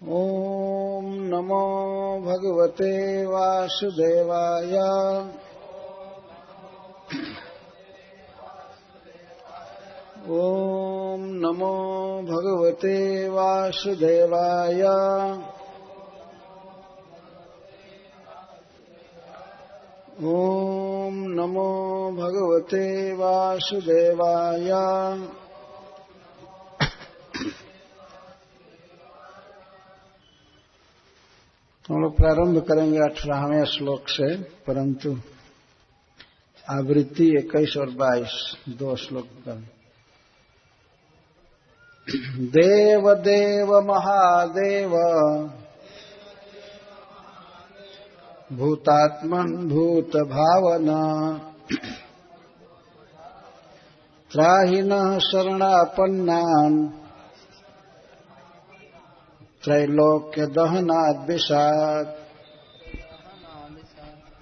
ओम नमो भगवते वासुदेवाय। ओम नमो भगवते वासुदेवाय। ओम नमो भगवते वासुदेवाय। हम लोग प्रारंभ करेंगे 18वें श्लोक से, परंतु आवृत्ति 21 और 22 दो श्लोक पर। देव देव महादेव भूतात्मन भूत भावना त्राहिनः शरणापन्नान् त्रैलोक्य दहनाद्विषात्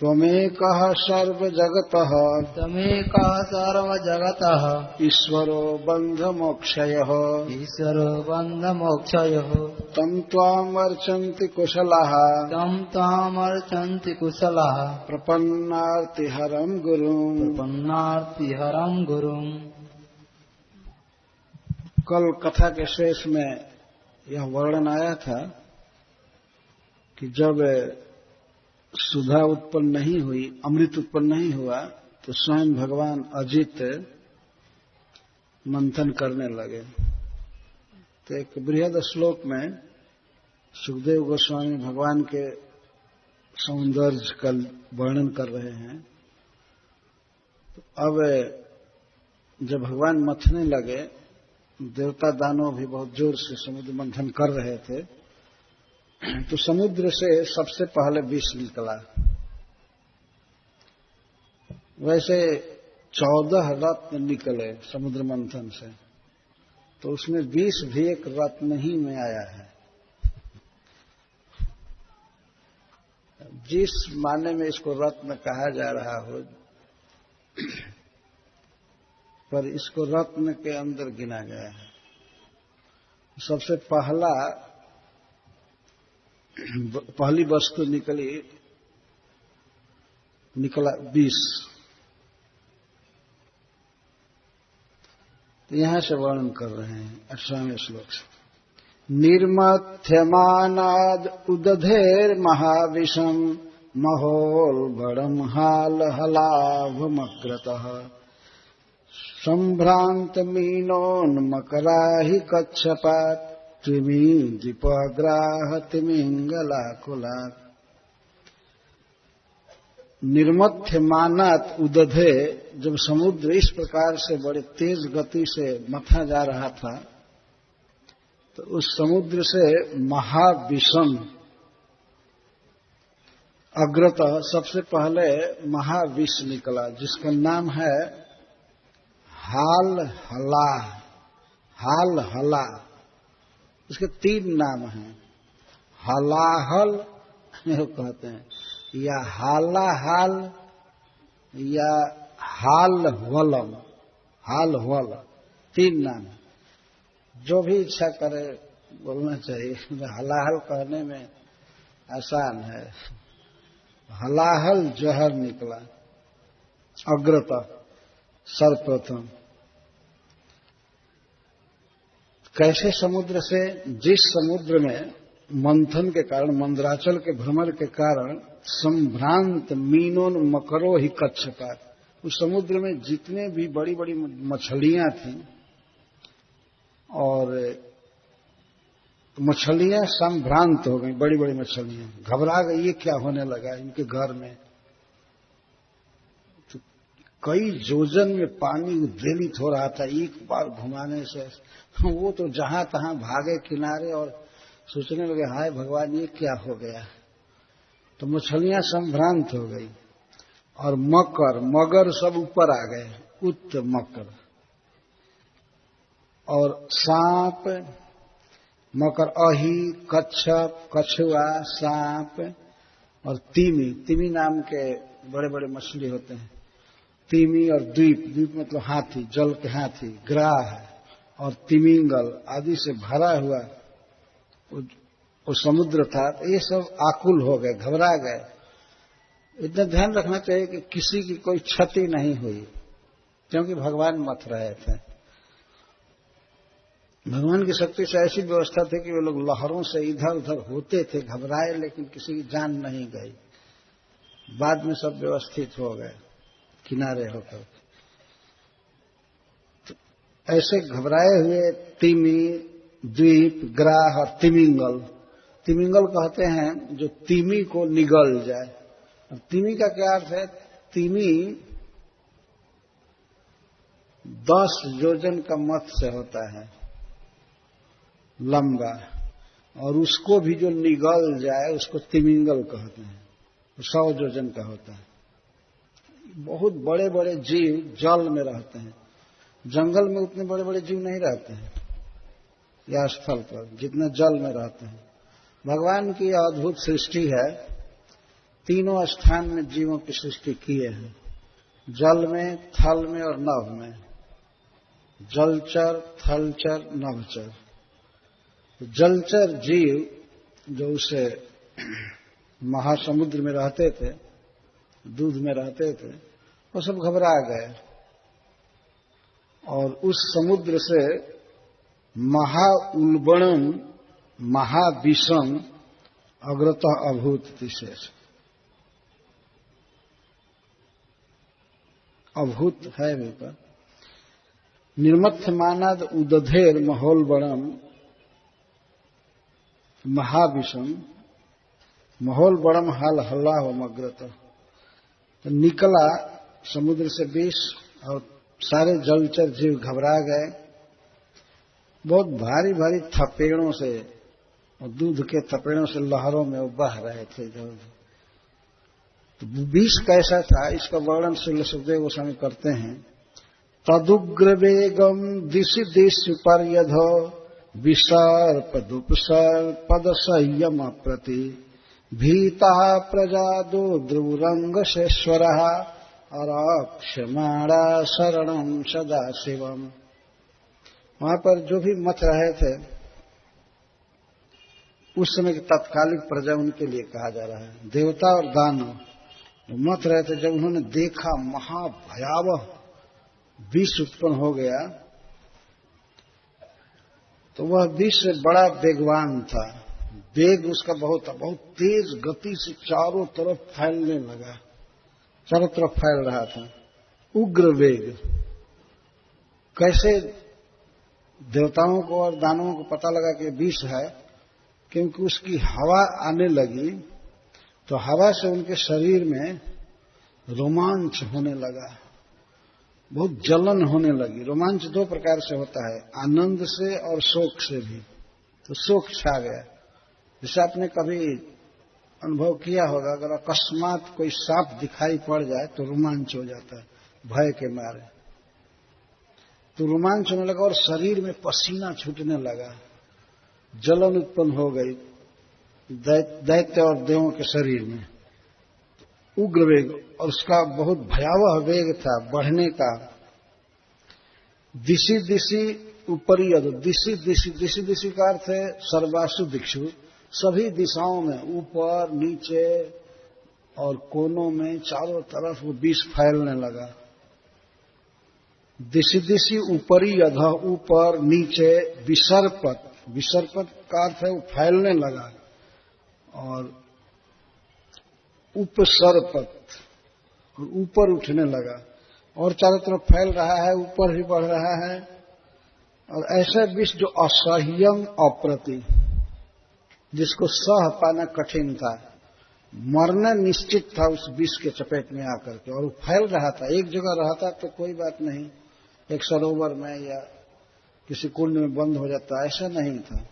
त्वमेकः सर्वजगतः ईश्वरो बन्धमोक्षयः तं त्वामर्चन्ति कुशलाः प्रपन्नार्तिहरं गुरुम्। कल कथा के शेष में यह वर्णन आया था कि जब सुधा उत्पन्न नहीं हुई, अमृत उत्पन्न नहीं हुआ, तो स्वयं भगवान अजित मंथन करने लगे। तो एक बृहद श्लोक में सुखदेव गोस्वामी भगवान के सौंदर्य का वर्णन कर रहे हैं। तो अब जब भगवान मथने लगे, देवता दानव भी बहुत जोर से समुद्र मंथन कर रहे थे, तो समुद्र से सबसे पहले विष निकला। वैसे 14 रत्न निकले समुद्र मंथन से, तो उसमें विष भी एक रत्न ही में आया है। जिस माने में इसको रत्न कहा जा रहा हो, पर इसको रत्न के अंदर गिना गया है। सबसे पहली वस्तु निकला विष। तो यहां से वर्णन कर रहे हैं 18वें श्लोक से। निर्मथ्यमानाद उदधेर महाविषम महोल्बड़म हाल हलाभमग्रतः संभ्रांत मीनोन्मकराहि कच्छपात त्रिमी दीपग्राह तिमिंगलाकुलात्। निर्मथ्यमानात उदधे, जब समुद्र इस प्रकार से बड़े तेज गति से मथा जा रहा था, तो उस समुद्र से महाविषम अग्रतः सबसे पहले महाविष निकला, जिसका नाम है हाल हला। इसके 3 नाम हैं। हलाहल कहते हैं, या हालाहाल, या हाल वल। 3 नाम है। जो भी इच्छा करे बोलना चाहिए। हलाहल कहने में आसान है। हलाहल जहर निकला अग्रतः सर्वप्रथम। कैसे समुद्र से? जिस समुद्र में मंथन के कारण, मंदराचल के भ्रमण के कारण संभ्रांत मीनोन मकरो ही कच्छपात, उस समुद्र में जितने भी बड़ी बड़ी मछलियां थीं, और मछलियां संभ्रांत हो गई। बड़ी बड़ी मछलियां घबरा गई, ये क्या होने लगा इनके घर में। तो कई जोजन में पानी उद्वेलित हो रहा था एक बार घुमाने से। वो तो जहां तहां भागे किनारे और सोचने लगे, हाय भगवान ये क्या हो गया। तो मछलियां संभ्रांत हो गई। और मगर सब ऊपर आ गए, उत्त मकर। और सांप, मकर, अही, कच्छप, कछुआ, सांप और तिमी नाम के बड़े बड़े मछली होते हैं। तिमी और द्वीप मतलब हाथी, जल के हाथी, ग्राह और तिमिंगल आदि से भरा हुआ वो समुद्र था, तो ये सब आकुल हो गए, घबरा गए। इतना ध्यान रखना चाहिए कि किसी की कोई क्षति नहीं हुई, क्योंकि भगवान मथ रहे थे। भगवान की शक्ति से ऐसी व्यवस्था थी कि वे लोग लहरों से इधर उधर होते थे, घबराए, लेकिन किसी की जान नहीं गई। बाद में सब व्यवस्थित हो गए किनारे होकर। तो ऐसे घबराए हुए तिमी, द्वीप, ग्राह और तिमिंगल। तिमिंगल कहते हैं जो तिमी को निगल जाए। और तिमी का क्या अर्थ है? तिमी 10 योजन का मत से होता है लंबा, और उसको भी जो निगल जाए उसको तिमिंगल कहते हैं। 100 योजन का होता है। बहुत बड़े बड़े जीव जल में रहते हैं। जंगल में उतने बड़े बड़े जीव नहीं रहते हैं या स्थल पर जितना जल में रहते हैं। भगवान की अद्भुत सृष्टि है। तीनों स्थान में जीवों की सृष्टि किए हैं, जल में, थल में और नभ में। जलचर, थलचर, नभचर। जलचर जीव जो उसे महासमुद्र में रहते थे, दूध में रहते थे, वो सब घबरा गए और उस समुद्र से महाउल्बणम महाविषम अग्रतः अभूत विशेष। अभूत है पर निर्मथ्यमानाद उदधेर महोलबणम महाविषम महोल बड़म हाल हल्ला हो मग्रत। तो निकला समुद्र से विष और सारे जलचर जीव घबरा गए। बहुत भारी भारी थपेड़ों से और दूध के थपेड़ों से लहरों में वो बह रहे थे इधर उधर। तो विष कैसा था इसका वर्णन श्री सुखदेव गोस्वामी करते हैं। तदुग्र वेगम दिशि दिश पर्यधो विसर्प दुपसर्प पद संयम प्रति भीता प्रजादो ध्रुवरंगेश्वर अक्षमाणा शरणम सदा शिवम। वहां पर जो भी मथ रहे थे उस समय की तत्कालिक प्रजा उनके लिए कहा जा रहा है। देवता और दानव जो मथ रहे थे, जब उन्होंने देखा महाभयावह विष उत्पन्न हो गया तो वह विष से बड़ा वेगवान था। वेग उसका बहुत तेज गति से चारों तरफ फैलने लगा, चारों तरफ फैल रहा था। उग्र वेग। कैसे देवताओं को और दानवों को पता लगा कि विष है? क्योंकि उसकी हवा आने लगी तो हवा से उनके शरीर में रोमांच होने लगा, बहुत जलन होने लगी। रोमांच 2 प्रकार से होता है, आनंद से और शोक से भी। तो शोक छा गया। जैसे आपने कभी अनुभव किया होगा, अगर अकस्मात कोई सांप दिखाई पड़ जाए तो रोमांच हो जाता है भय के मारे। तो रोमांच होने लगा और शरीर में पसीना छूटने लगा, जलन उत्पन्न हो गई दैत्य और देवों के शरीर में। उग्र वेग, और उसका बहुत भयावह वेग था बढ़ने का। दिशि दिशि ऊपरी अध, दिशि दिशि, दिशि दिशि का अर्थ है सर्वासु दिक्षु, सभी दिशाओं में, ऊपर नीचे और कोनों में, चारों तरफ वो विष फैलने लगा। दिशि दिशि ऊपरी अध, ऊपर नीचे, विसर्पत, विसर्पत का अर्थ है वो फैलने लगा। और उपसर्पत, ऊपर उठने लगा और चारों तरफ फैल रहा है, ऊपर भी बढ़ रहा है। और ऐसा विष जो असह्यम अप्रति, जिसको सह पाना कठिन था, मरना निश्चित था उस विष के चपेट में आकर के। और वो फैल रहा था, एक जगह रहता तो कोई बात नहीं, एक सरोवर में या किसी कुंड में बंद हो जाता, ऐसा नहीं था।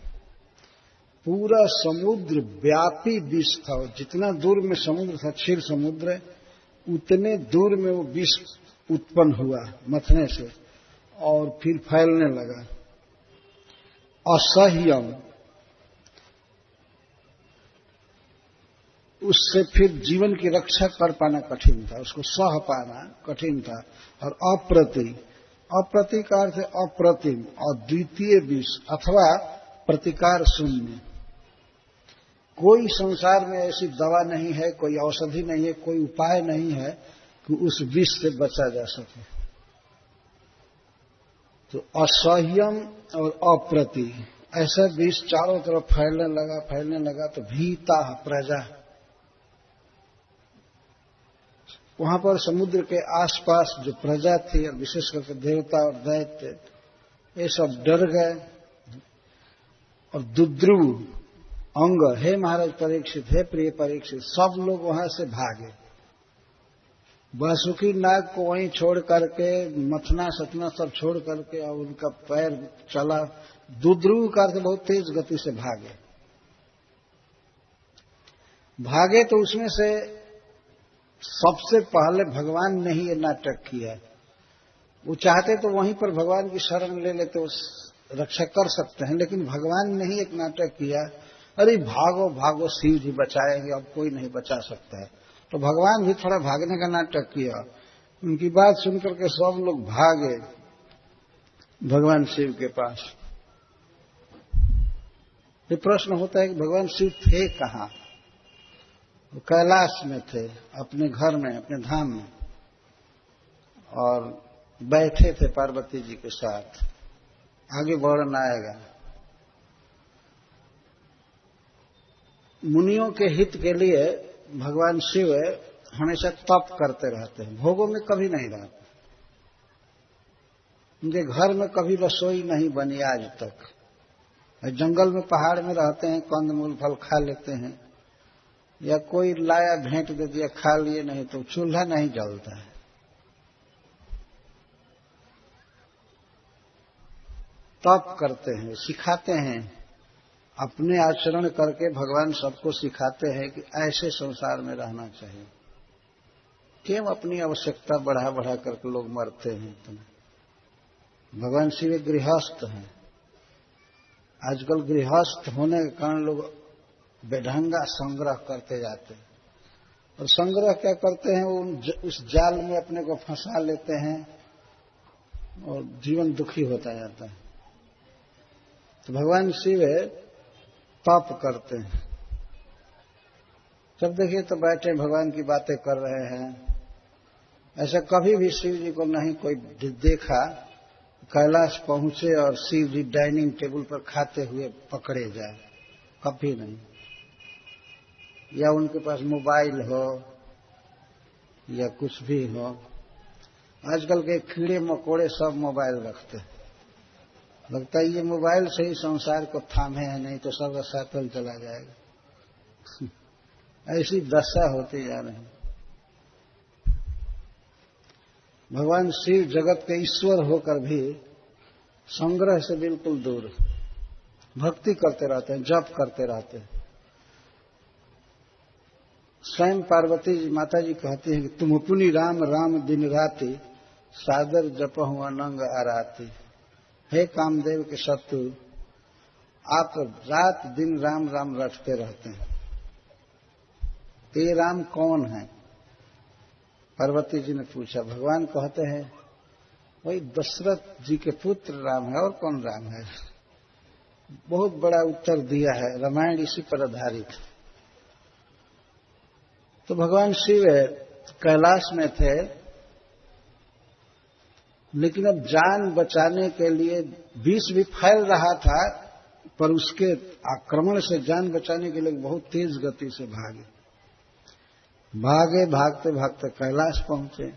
पूरा समुद्र व्यापी विष था। जितना दूर में समुद्र था, क्षीर समुद्र, उतने दूर में वो विष उत्पन्न हुआ मथने से और फिर फैलने लगा। असह्यम, उससे फिर जीवन की रक्षा कर पाना कठिन था, उसको सह पाना कठिन था। और अप्रति, अप्रति का अर्थ है अप्रतिम, अद्वितीय विष अथवा प्रतिकार शून्य। कोई संसार में ऐसी दवा नहीं है, कोई औषधि नहीं है, कोई उपाय नहीं है कि उस विष से बचा जा सके। तो असह्यम और अप्रति ऐसा विष चारों तरफ फैलने लगा तो भीता प्रजा, वहां पर समुद्र के आसपास जो प्रजा थी और विशेष करके देवता और दैत्य, ये सब डर गए। और दुद्रुव अंग, हे महाराज परीक्षित, हे प्रिय परीक्षित, सब लोग वहां से भागे। वासुकी नाग को वहीं छोड़ करके, मथना सतना सब छोड़ करके, और उनका पैर चला। दुद्रुव का अर्थ बहुत तेज गति से भागे तो उसमें से सबसे पहले भगवान ने ही ये नाटक किया। वो चाहते तो वहीं पर भगवान की शरण ले लेते, उस रक्षा कर सकते हैं, लेकिन भगवान ने ही एक नाटक किया, अरे भागो भागो शिव जी बचाएंगे, अब कोई नहीं बचा सकता है। तो भगवान भी थोड़ा भागने का नाटक किया। उनकी बात सुनकर के सब लोग भागे भगवान शिव के पास। ये प्रश्न होता है कि भगवान शिव थे कहाँ? वो कैलाश में थे, अपने घर में, अपने धाम में, और बैठे थे पार्वती जी के साथ। आगे वर्णन आएगा। मुनियों के हित के लिए भगवान शिव हमेशा तप करते रहते हैं, भोगों में कभी नहीं रहते। उनके घर में कभी रसोई नहीं बनी आज तक। जंगल में, पहाड़ में रहते हैं, कंदमूल फल खा लेते हैं, या कोई लाया भेंट दे दिया खा लिए, नहीं तो चूल्हा नहीं जलता है। तप करते हैं, सिखाते हैं, अपने आचरण करके भगवान सबको सिखाते हैं कि ऐसे संसार में रहना चाहिए। क्यों अपनी आवश्यकता बढ़ा बढ़ा करके लोग मरते हैं? भगवान शिव गृहस्थ हैं। आजकल गृहस्थ होने के कारण लोग बेढंगा संग्रह करते जाते हैं, और संग्रह क्या करते हैं, वो उस जाल में अपने को फंसा लेते हैं और जीवन दुखी होता जाता है। तो भगवान शिव तप करते हैं। जब देखिए तो बैठे भगवान की बातें कर रहे हैं। ऐसा कभी भी शिव जी को नहीं कोई देखा कैलाश पहुंचे और शिव जी डाइनिंग टेबल पर खाते हुए पकड़े जाए, कभी नहीं। या उनके पास मोबाइल हो या कुछ भी हो। आजकल के कीड़े मकोड़े सब मोबाइल रखते हैं। लगता है ये मोबाइल से ही संसार को थामे है, नहीं तो सब साइकिल चला जाएगा। ऐसी दशा होती जा रही। भगवान शिव जगत के ईश्वर होकर भी संग्रह से बिल्कुल दूर, भक्ति करते रहते हैं, जप करते रहते हैं। स्वयं पार्वती जी, माता जी कहती हैं कि तुम पुनि राम राम दिन राति, सादर जपहु अनंग आराती। हे कामदेव के शत्रु, आप रात दिन राम राम रटते रहते हैं। तो ये राम कौन है? पार्वती जी ने पूछा। भगवान कहते हैं वही दशरथ जी के पुत्र राम है, और कौन राम है? बहुत बड़ा उत्तर दिया है, रामायण इसी पर आधारित। तो भगवान शिव कैलाश में थे, लेकिन अब जान बचाने के लिए विष भी फैल रहा था, पर उसके आक्रमण से जान बचाने के लिए बहुत तेज गति से भागते भागते कैलाश पहुंचे।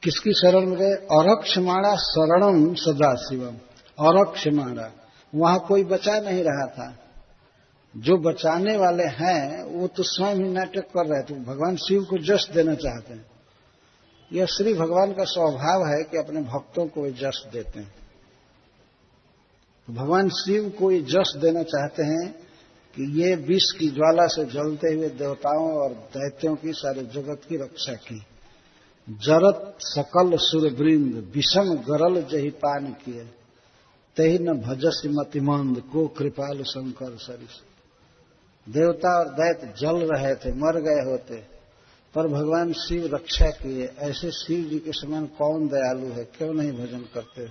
किसकी शरण में गए? औरक्षमाणा शरणम सदाशिवम। औरक्षमाणा, वहां कोई बचा नहीं रहा था। जो बचाने वाले हैं वो तो स्वयं ही नाटक कर रहे थे, भगवान शिव को जश देना चाहते हैं। यह श्री भगवान का स्वभाव है कि अपने भक्तों को वे जश देते हैं। तो भगवान शिव को ये जश देना चाहते हैं कि ये विष की ज्वाला से जलते हुए देवताओं और दैत्यों की, सारे जगत की रक्षा की। जरत सकल सुरवृंद, विषम गरल जही पान किए, तही न भजस मतिमंद, को कृपाल शंकर सरिस। देवता और दैत्य जल रहे थे, मर गए होते, पर भगवान शिव रक्षा किए। ऐसे शिव जी के समान कौन दयालु है, क्यों नहीं भजन करते?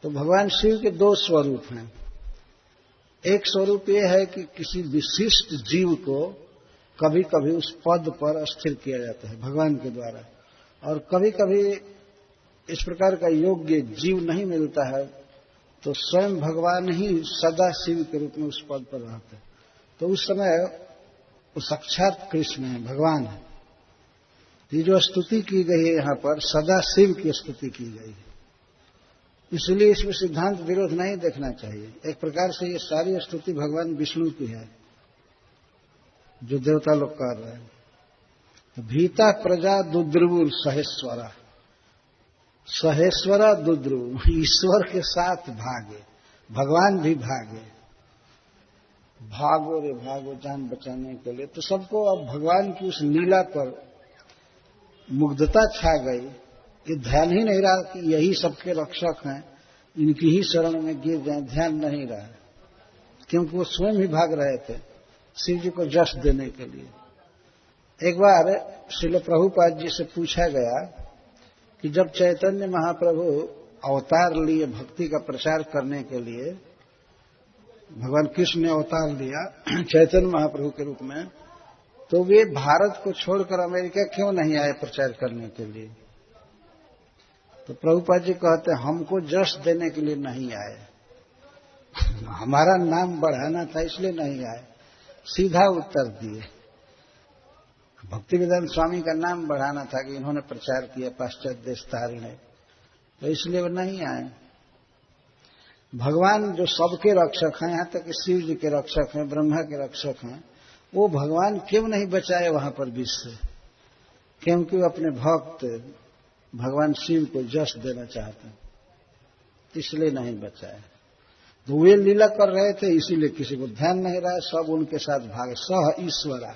तो भगवान शिव के दो स्वरूप हैं। एक स्वरूप यह है कि किसी विशिष्ट जीव को कभी कभी उस पद पर स्थिर किया जाता है भगवान के द्वारा, और कभी कभी इस प्रकार का योग्य जीव नहीं मिलता है तो स्वयं भगवान ही सदा शिव के रूप में उस पद पर रहते हैं। तो उस समय वो साक्षात कृष्ण है, भगवान है। ये जो स्तुति की गई है यहां पर सदा शिव की स्तुति की गई है, इसलिए इसमें सिद्धांत विरोध नहीं देखना चाहिए। एक प्रकार से ये सारी स्तुति भगवान विष्णु की है जो देवता लोग कर रहे हैं। तो भीता प्रजा दुद्रुवुर सहेश्वरा, सहेश्वरा दुद्रुव, ईश्वर के साथ भागे, भगवान भी भागे। भागो रे भागो जान बचाने के लिए। तो सबको अब भगवान की उस लीला पर मुग्धता छा गई, ये ध्यान ही नहीं रहा कि यही सबके रक्षक हैं, इनकी ही शरण में गिर जाए, ध्यान नहीं रहा, क्योंकि वो स्वयं ही भाग रहे थे शिव जी को जश देने के लिए। एक बार श्रील प्रभुपाद जी से पूछा गया कि जब चैतन्य महाप्रभु अवतार लिए भक्ति का प्रचार करने के लिए, भगवान कृष्ण ने अवतार लिया चैतन्य महाप्रभु के रूप में, तो वे भारत को छोड़कर अमेरिका क्यों नहीं आए प्रचार करने के लिए? तो प्रभुपाद जी कहते हमको जश देने के लिए नहीं आए, हमारा नाम बढ़ाना था इसलिए नहीं आए। सीधा उत्तर दिए, भक्ति वेदांत स्वामी का नाम बढ़ाना था कि इन्होंने प्रचार किया पाश्चात्य देश तारिणे, तो इसलिए वो नहीं आए। भगवान जो सबके रक्षक हैं, यहां तक कि शिव जी के रक्षक हैं, ब्रह्मा के रक्षक हैं, वो भगवान क्यों नहीं बचाए वहां पर विष से? क्योंकि वो अपने भक्त भगवान शिव को जश देना चाहते हैं, इसलिए नहीं बचाए। तो वे लीला कर रहे थे, इसीलिए किसी को ध्यान नहीं रहा, सब उनके साथ भागे। सह ईश्वरा,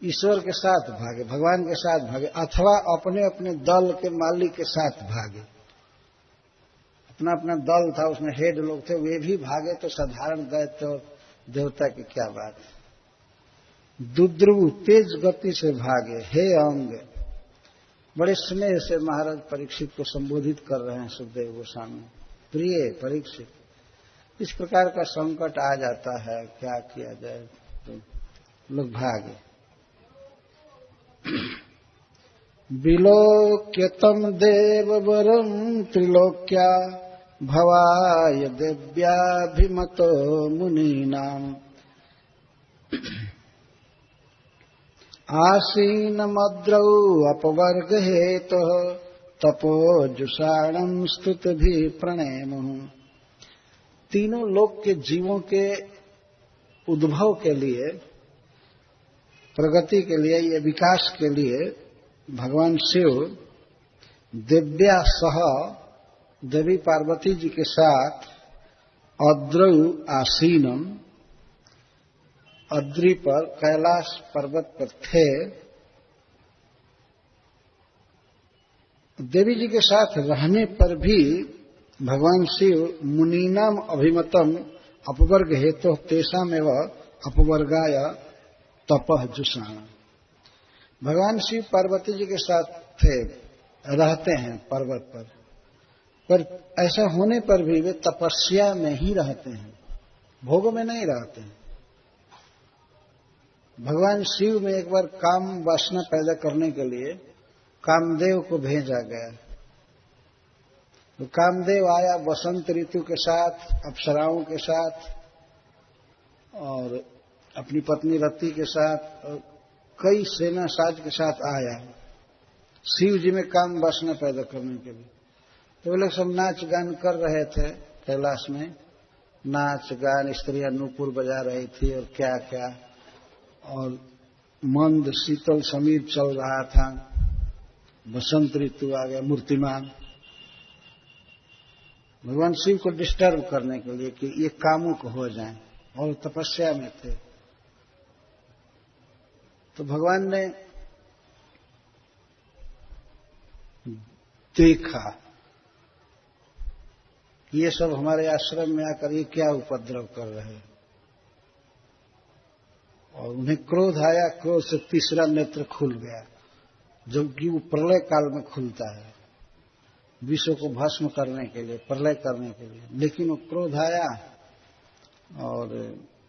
ईश्वर के साथ भागे, भगवान के साथ भागे, अथवा अपने अपने दल के मालिक के साथ भागे। अपना अपना दल था, उसमें हेड लोग थे, वे भी भागे तो साधारण दैत्य और देवता की क्या बात। दुद्रुव तेज गति से भागे, हे अंग। बड़े स्नेह से महाराज परीक्षित को संबोधित कर रहे हैं सुखदेव गोस्वामी, प्रिय परीक्षित, इस प्रकार का संकट आ जाता है, क्या किया जाए? तो लोग भागे। विलोक्यतम देववरम त्रिलोक्या भवाय देव्याभिमतो मुनीनाम आसीनमद्रौ अपवर्ग हेतु तपोजुषाणं स्तुतिभि प्रणेमुः। तीनों लोक के जीवों के उद्भव के लिए, प्रगति के लिए, ये विकास के लिए भगवान शिव दिव्या सह देवी पार्वती जी के साथ अद्रौ आसीनम, अद्रि पर कैलाश पर्वत पर थे। देवी जी के साथ रहने पर भी भगवान शिव मुनीनाम अभिमतम अपवर्ग हेतु तेषामेव अपवर्गाय तपः जुषाण। भगवान शिव पार्वती जी के साथ थे, रहते हैं पर्वत पर ऐसा होने पर भी वे तपस्या में ही रहते हैं, भोग में नहीं रहते हैं। भगवान शिव में एक बार काम वासना पैदा करने के लिए कामदेव को भेजा गया। तो कामदेव आया वसंत ऋतु के साथ, अप्सराओं के साथ और अपनी पत्नी रति के साथ और कई सेना साज के साथ आया शिव जी में काम वासना पैदा करने के लिए। तो वे लोग सब नाच गान कर रहे थे कैलाश में, नाच गान, स्त्रियां नूपुर बजा रही थी और क्या क्या, और मंद शीतल समीर चल रहा था, बसंत ऋतु आ गया मूर्तिमान। भगवान शिव को डिस्टर्ब करने के लिए कि ये कामुक हो जाएं, और तपस्या में थे। तो भगवान ने देखा कि ये सब हमारे आश्रम में आकर ये क्या उपद्रव कर रहे हैं, और उन्हें क्रोध आया। क्रोध से तीसरा नेत्र खुल गया, जबकि वो प्रलय काल में खुलता है। विश्व को भस्म करने के लिए, प्रलय करने के लिए। लेकिन वो क्रोध आया और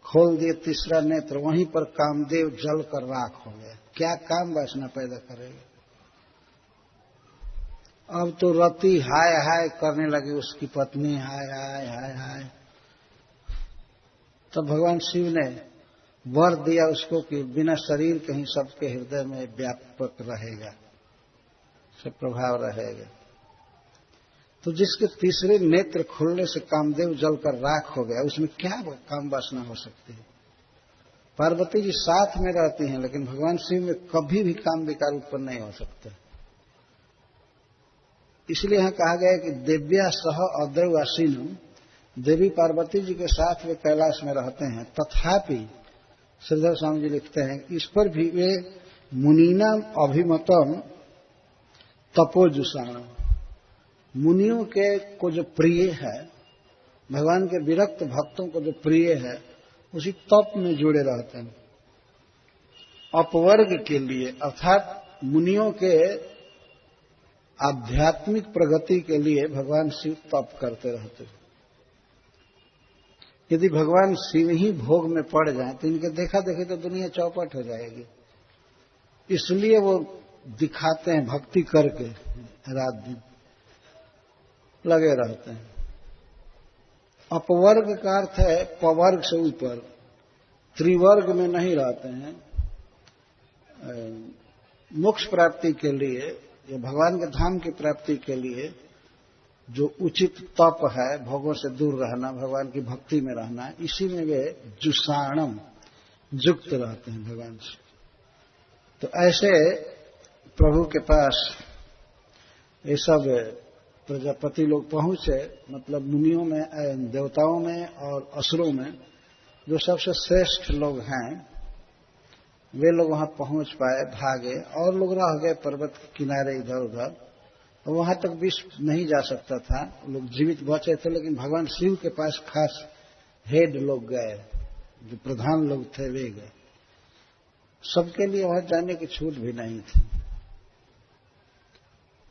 खोल दिए तीसरा नेत्र, वहीं पर कामदेव जल कर राख हो गया। क्या काम वासना पैदा करेगा। अब तो रति हाय हाय करने लगी उसकी पत्नी, हाय हाय हाय हाय। तब भगवान शिव ने वर दिया उसको कि बिना शरीर के ही सबके हृदय में व्यापक रहेगा, सब प्रभाव रहेगा। तो जिसके तीसरे नेत्र खुलने से कामदेव जलकर राख हो गया, उसमें क्या काम वासना हो सकती है। पार्वती जी साथ में रहती हैं, लेकिन भगवान शिव में कभी भी काम विकार उत्पन्न नहीं हो सकता। इसलिए यहां कहा गया कि देव्या सह अद्रैवासीनम, देवी पार्वती जी के साथ वे कैलाश में रहते हैं। तथापि श्रीधर स्वामी जी लिखते हैं इस पर भी वे मुनीनाम अभिमतम तपोजुषाणम, मुनियों के को जो प्रिय है, भगवान के विरक्त भक्तों को जो प्रिय है, उसी तप में जुड़े रहते हैं। अपवर्ग के लिए अर्थात मुनियों के आध्यात्मिक प्रगति के लिए भगवान शिव तप करते रहते हैं। यदि भगवान शिव ही भोग में पड़ जाए तो इनके देखा देखी तो दुनिया चौपट हो जाएगी। इसलिए वो दिखाते हैं भक्ति करके, रात दिन लगे रहते हैं। अपवर्ग का अर्थ है पवर्ग से ऊपर, त्रिवर्ग में नहीं रहते हैं। मोक्ष प्राप्ति के लिए या भगवान के धाम की प्राप्ति के लिए जो उचित तप है, भोगों से दूर रहना, भगवान की भक्ति में रहना, इसी में वे जुषाणम युक्त रहते हैं भगवान से। तो ऐसे प्रभु के पास ये सब प्रजापति लोग पहुंचे, मतलब मुनियों में, देवताओं में और असुरों में जो सबसे श्रेष्ठ लोग हैं, वे लोग वहां पहुंच पाए, भागे, और लोग रह गए पर्वत के किनारे इधर उधर। और वहां तक विष नहीं जा सकता था, लोग जीवित बचे थे। लेकिन भगवान शिव के पास खास हेड लोग गए, जो प्रधान लोग थे वे गए। सबके लिए वहां जाने की छूट भी नहीं थी।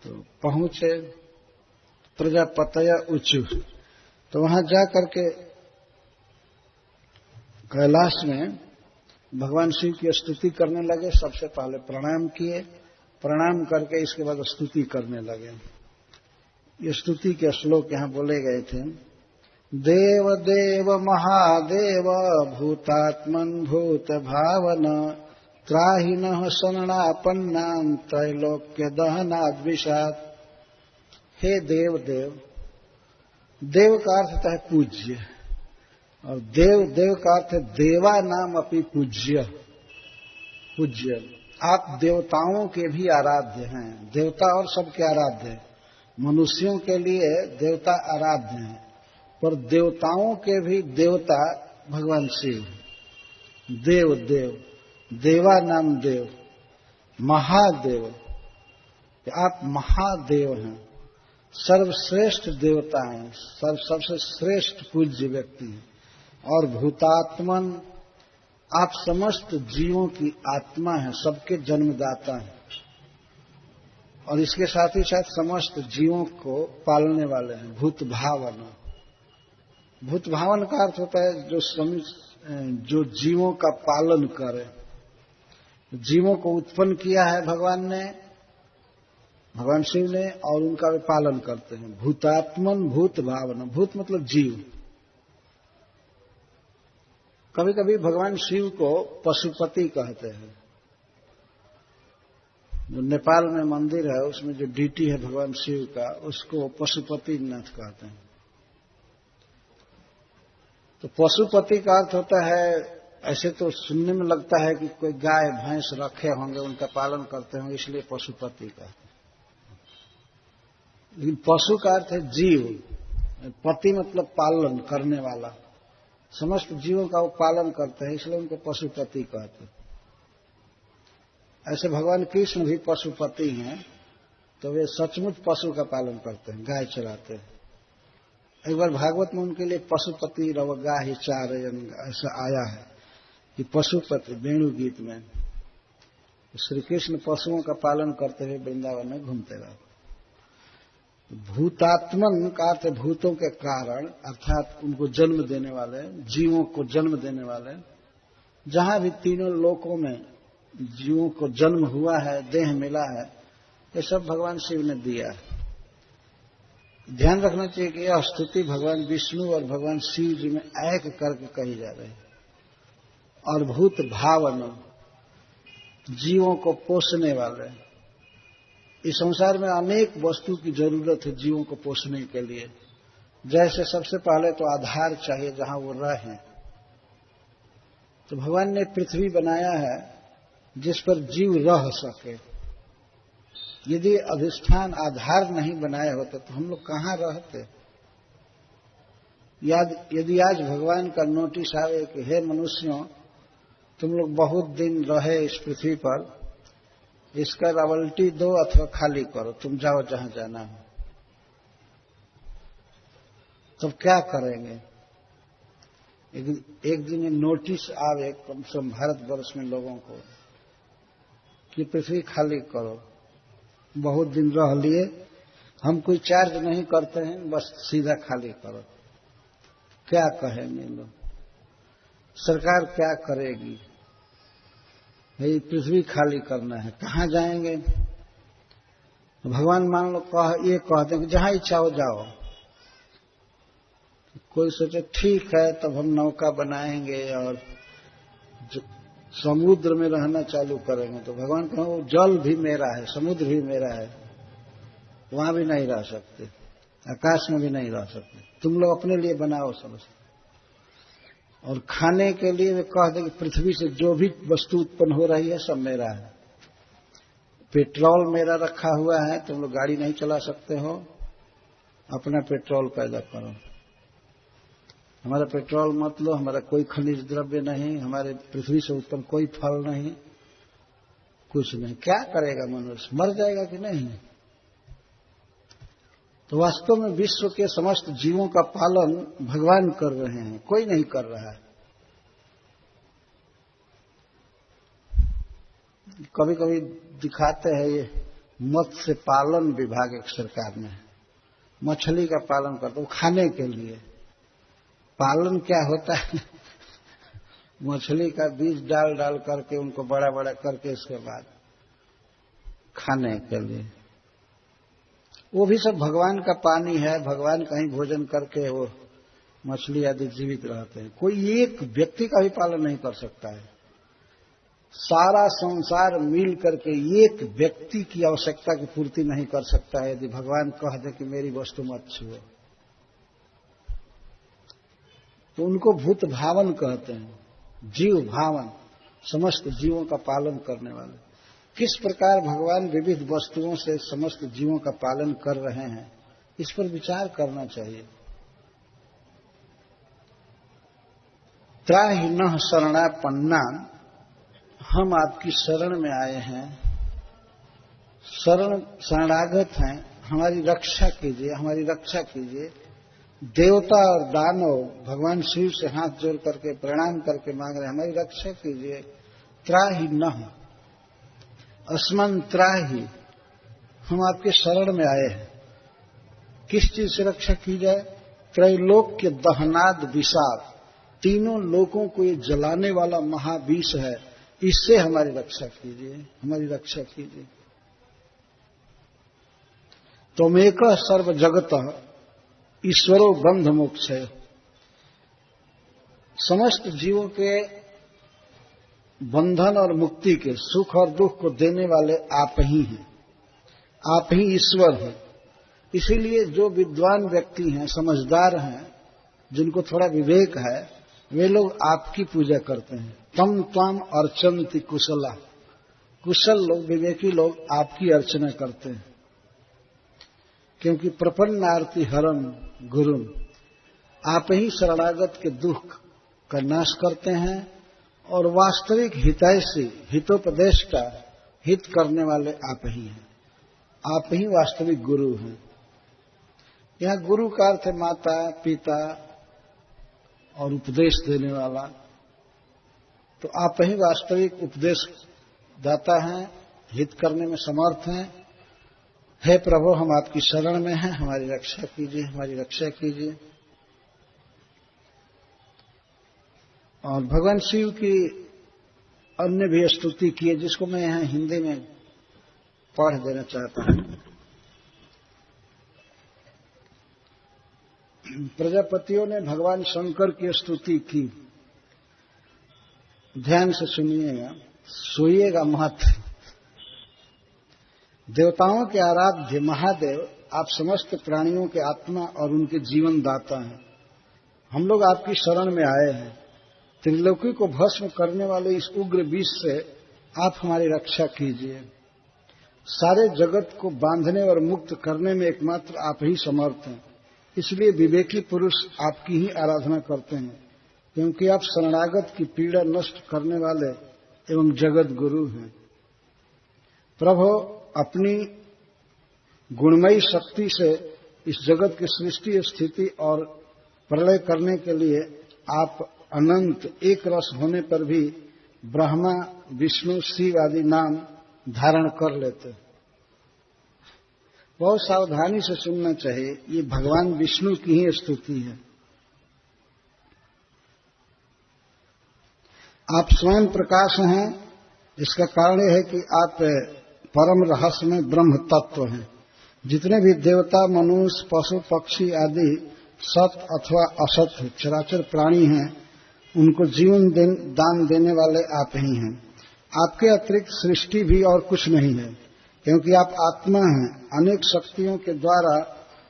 तो पहुंचे प्रजापतय उच्चु, तो वहां जा करके कैलाश में भगवान शिव की स्तुति करने लगे। सबसे पहले प्रणाम किए, प्रणाम करके इसके बाद स्तुति करने लगे। ये स्तुति के श्लोक यहां बोले गए थे। देव देव महादेव भूतात्मन भूत भावन त्राहिनः शरणापन्नाम त्रैलोक्य दहनाद् विषात्। हे देव देव, देव का अर्थ होता है पूज्य, और देव देव का अर्थ है देवा नाम अपि पूज्य, पूज्य। आप देवताओं के भी आराध्य हैं। देवता और सबके आराध्य हैं। मनुष्यों के लिए देवता आराध्य हैं, पर देवताओं के भी देवता भगवान शिव। देव देव, देवा नाम देव, महादेव, आप महादेव हैं, सर्वश्रेष्ठ देवता हैं, सबसे श्रेष्ठ पूज्य व्यक्ति हैं। और भूतात्मन, आप समस्त जीवों की आत्मा हैं, सबके जन्मदाता हैं। और इसके साथ ही साथ समस्त जीवों को पालने वाले हैं। भूत भावन, भूत भावन का अर्थ होता है जो जीवों का पालन करे। जीवों को उत्पन्न किया है भगवान ने, भगवान शिव ने, और उनका वे पालन करते हैं। भूतात्मन भूत भावन, भूत मतलब जीव। कभी कभी भगवान शिव को पशुपति कहते हैं। जो नेपाल में मंदिर है उसमें जो डीटी है भगवान शिव का, उसको पशुपति नाथ कहते हैं। तो पशुपति का अर्थ होता है, ऐसे तो सुनने में लगता है कि कोई गाय भैंस रखे होंगे, उनका पालन करते होंगे, इसलिए पशुपति कहते हैं। लेकिन पशु का अर्थ है जीव, पति मतलब पालन करने वाला। समस्त जीवों का वो पालन करते हैं, इसलिए उनको पशुपति कहते हैं। ऐसे भगवान कृष्ण भी पशुपति हैं, तो वे सचमुच पशु का पालन करते हैं, गाय चराते हैं। एक बार भागवत में उनके लिए पशुपति रवगा ही चार ऐसा आया है कि पशुपति वेणु गीत में श्री कृष्ण पशुओं का पालन करते हुए वृंदावन में घूमते रहते। भूतात्मन का अर्थ भूतों के कारण, अर्थात उनको जन्म देने वाले, जीवों को जन्म देने वाले। जहां भी तीनों लोकों में जीवों को जन्म हुआ है, देह मिला है, ये सब भगवान शिव ने दिया है। ध्यान रखना चाहिए कि यह स्तुति भगवान विष्णु और भगवान शिव जी में एक करके कही जा रही है। और भूत भावन, जीवों को पोषने वाले। इस संसार में अनेक वस्तु की जरूरत है जीवों को पोषने के लिए। जैसे सबसे पहले तो आधार चाहिए जहां वो रहें। तो भगवान ने पृथ्वी बनाया है जिस पर जीव रह सके। यदि अधिष्ठान आधार नहीं बनाए होते तो हम लोग कहां रहते। यदि आज भगवान का नोटिस आवे कि हे मनुष्यों, तुम लोग बहुत दिन रहे इस पृथ्वी पर, इसका रॉयल्टी दो अथवा खाली करो, तुम जाओ जहां जाना हो, तब क्या करेंगे। एक दिन ये नोटिस आवे कम से कम भारतवर्ष में लोगों को कि पृथ्वी खाली करो, बहुत दिन रह लिए, हम कोई चार्ज नहीं करते हैं, बस सीधा खाली करो। क्या कहेंगे लोग, सरकार क्या करेगी। भाई पृथ्वी खाली करना है, कहां जाएंगे। भगवान मान लो ये कहते हैं कि जहां इच्छा हो जाओ। कोई सोचे ठीक है तब हम नौका बनाएंगे और समुद्र में रहना चालू करेंगे। तो भगवान कहो जल भी मेरा है, समुद्र भी मेरा है, वहां भी नहीं रह सकते, आकाश में भी नहीं रह सकते, तुम लोग अपने लिए बनाओ समझ। और खाने के लिए वे कह दें कि पृथ्वी से जो भी वस्तु उत्पन्न हो रही है सब मेरा है। पेट्रोल मेरा रखा हुआ है, तुम लोग गाड़ी नहीं चला सकते हो, अपना पेट्रोल पैदा करो। हमारा पेट्रोल मत लो, हमारा कोई खनिज द्रव्य नहीं, हमारे पृथ्वी से उत्पन्न कोई फल नहीं, कुछ नहीं। क्या करेगा मनुष्य, मर जाएगा कि नहीं। तो वास्तव में विश्व के समस्त जीवों का पालन भगवान कर रहे हैं, कोई नहीं कर रहा है। कभी कभी दिखाते हैं ये मत्स्य पालन विभाग एक सरकार में मछली का पालन करते, वो खाने के लिए। पालन क्या होता है, मछली का बीज डाल डाल करके उनको बड़ा बड़ा करके इसके बाद खाने के लिए। वो भी सब भगवान का पानी है, भगवान कहीं भोजन करके वो मछली आदि जीवित रहते हैं। कोई एक व्यक्ति का भी पालन नहीं कर सकता है। सारा संसार मिल करके एक व्यक्ति की आवश्यकता की पूर्ति नहीं कर सकता है यदि भगवान कह दे कि मेरी वस्तु मत छुओ। तो उनको भूत भावन कहते हैं, जीव भावन, समस्त जीवों का पालन करने वाले। किस प्रकार भगवान विविध वस्तुओं से समस्त जीवों का पालन कर रहे हैं, इस पर विचार करना चाहिए। त्राहि नः शरणापन्ना, हम आपकी शरण में आए हैं, शरणागत हैं, हमारी रक्षा कीजिए, हमारी रक्षा कीजिए। देवता और दानव भगवान शिव से हाथ जोड़ करके प्रणाम करके मांग रहे हैं, हमारी रक्षा कीजिए। त्राहि नः अस्मन् त्राहि, हम आपके शरण में आए हैं। किस चीज से रक्षा की जाए। त्रैलोक के दहनाद विषाद, तीनों लोगों को ये जलाने वाला महाविष है, इससे हमारी रक्षा कीजिए, हमारी रक्षा कीजिए। त्वमेक सर्व जगतः ईश्वरो बंध मोक्षय, समस्त जीवों के बंधन और मुक्ति के, सुख और दुख को देने वाले आप ही हैं, आप ही ईश्वर हैं। इसीलिए जो विद्वान व्यक्ति हैं, समझदार हैं, जिनको थोड़ा विवेक है, वे लोग आपकी पूजा करते हैं। तम त्वाम अर्चन्ति कुशला, कुशल लोग, विवेकी लोग आपकी अर्चना करते हैं। क्योंकि प्रपन्नार्ति हरम गुरुम, आप ही शरणागत के दुख का नाश करते हैं और वास्तविक हितैषी, हितोपदेष्टा, हित करने वाले आप ही हैं। आप ही वास्तविक गुरु हैं। यहां गुरु का अर्थ है माता पिता और उपदेश देने वाला। तो आप ही वास्तविक उपदेश दाता हैं, हित करने में समर्थ हैं। हे प्रभु, हम आपकी शरण में हैं, हमारी रक्षा कीजिए, हमारी रक्षा कीजिए। और भगवान शिव की अन्य भी स्तुति की है, जिसको मैं यहां हिंदी में पढ़ देना चाहता हूं। प्रजापतियों ने भगवान शंकर की स्तुति की। ध्यान से सुनिएगा, सोइएगा मत। देवताओं के आराध्य महादेव, आप समस्त प्राणियों के आत्मा और उनके जीवन दाता हैं। हम लोग आपकी शरण में आए हैं। त्रिलोकी को भस्म करने वाले इस उग्र विष से आप हमारी रक्षा कीजिए। सारे जगत को बांधने और मुक्त करने में एकमात्र आप ही समर्थ हैं। इसलिए विवेकी पुरुष आपकी ही आराधना करते हैं, क्योंकि आप शरणागत की पीड़ा नष्ट करने वाले एवं जगत गुरु हैं। प्रभु, अपनी गुणमयी शक्ति से इस जगत की सृष्टि, स्थिति और प्रलय करने के लिए आप अनंत एक रस होने पर भी ब्रह्मा, विष्णु, शिव आदि नाम धारण कर लेते। बहुत सावधानी से सुनना चाहिए, ये भगवान विष्णु की ही स्तुति है। आप स्वयं प्रकाश हैं। इसका कारण यह है कि आप परम रहस्य में ब्रह्म तत्व हैं। जितने भी देवता, मनुष्य, पशु, पक्षी आदि सत अथवा असत चराचर प्राणी हैं, उनको जीवन दान देने वाले आप ही हैं। आपके अतिरिक्त सृष्टि भी और कुछ नहीं है, क्योंकि आप आत्मा हैं। अनेक शक्तियों के द्वारा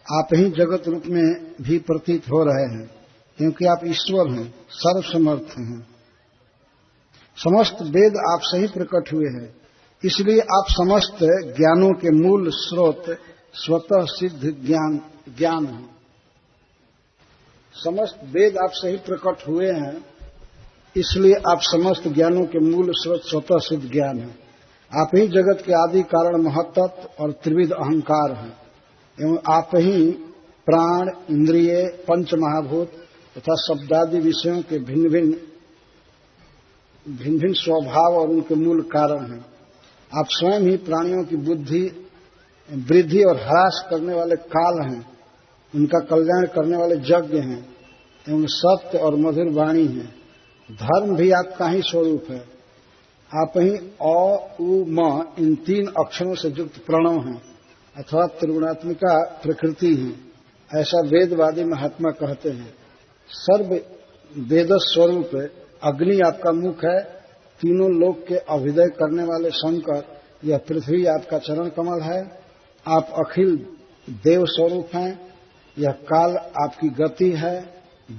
आप ही जगत रूप में भी प्रतीत हो रहे हैं, क्योंकि आप ईश्वर हैं, सर्वसमर्थ हैं। समस्त वेद आपसे ही प्रकट हुए हैं, इसलिए आप समस्त ज्ञानों के मूल स्रोत, स्वतः सिद्ध ज्ञान हैं। समस्त वेद आपसे ही प्रकट हुए हैं, इसलिए आप समस्त ज्ञानों के मूल स्रोत, स्वतः सिद्ध ज्ञान हैं। आप ही जगत के आदि कारण, महत्त्व और त्रिविध अहंकार हैं, एवं आप ही प्राण, इंद्रिय, पंच महाभूत तथा शब्दादि विषयों के भिन्न भिन्न स्वभाव और उनके मूल कारण हैं। आप स्वयं ही प्राणियों की बुद्धि, वृद्धि और ह्रास करने वाले काल हैं, उनका कल्याण करने वाले यज्ञ हैं, एवं सत्य और मधुर वाणी हैं। धर्म भी आपका ही स्वरूप है। आप ही अ, उ, म इन 3 अक्षरों से युक्त प्रणव हैं, अथवा त्रिगुणात्मिका प्रकृति हैं, ऐसा वेदवादी महात्मा कहते हैं। सर्व वेद स्वरूप अग्नि आपका मुख है। तीनों लोक के अभ्युदय करने वाले शंकर, यह पृथ्वी आपका चरण कमल है। आप अखिल देव स्वरूप हैं। यह काल आपकी गति है।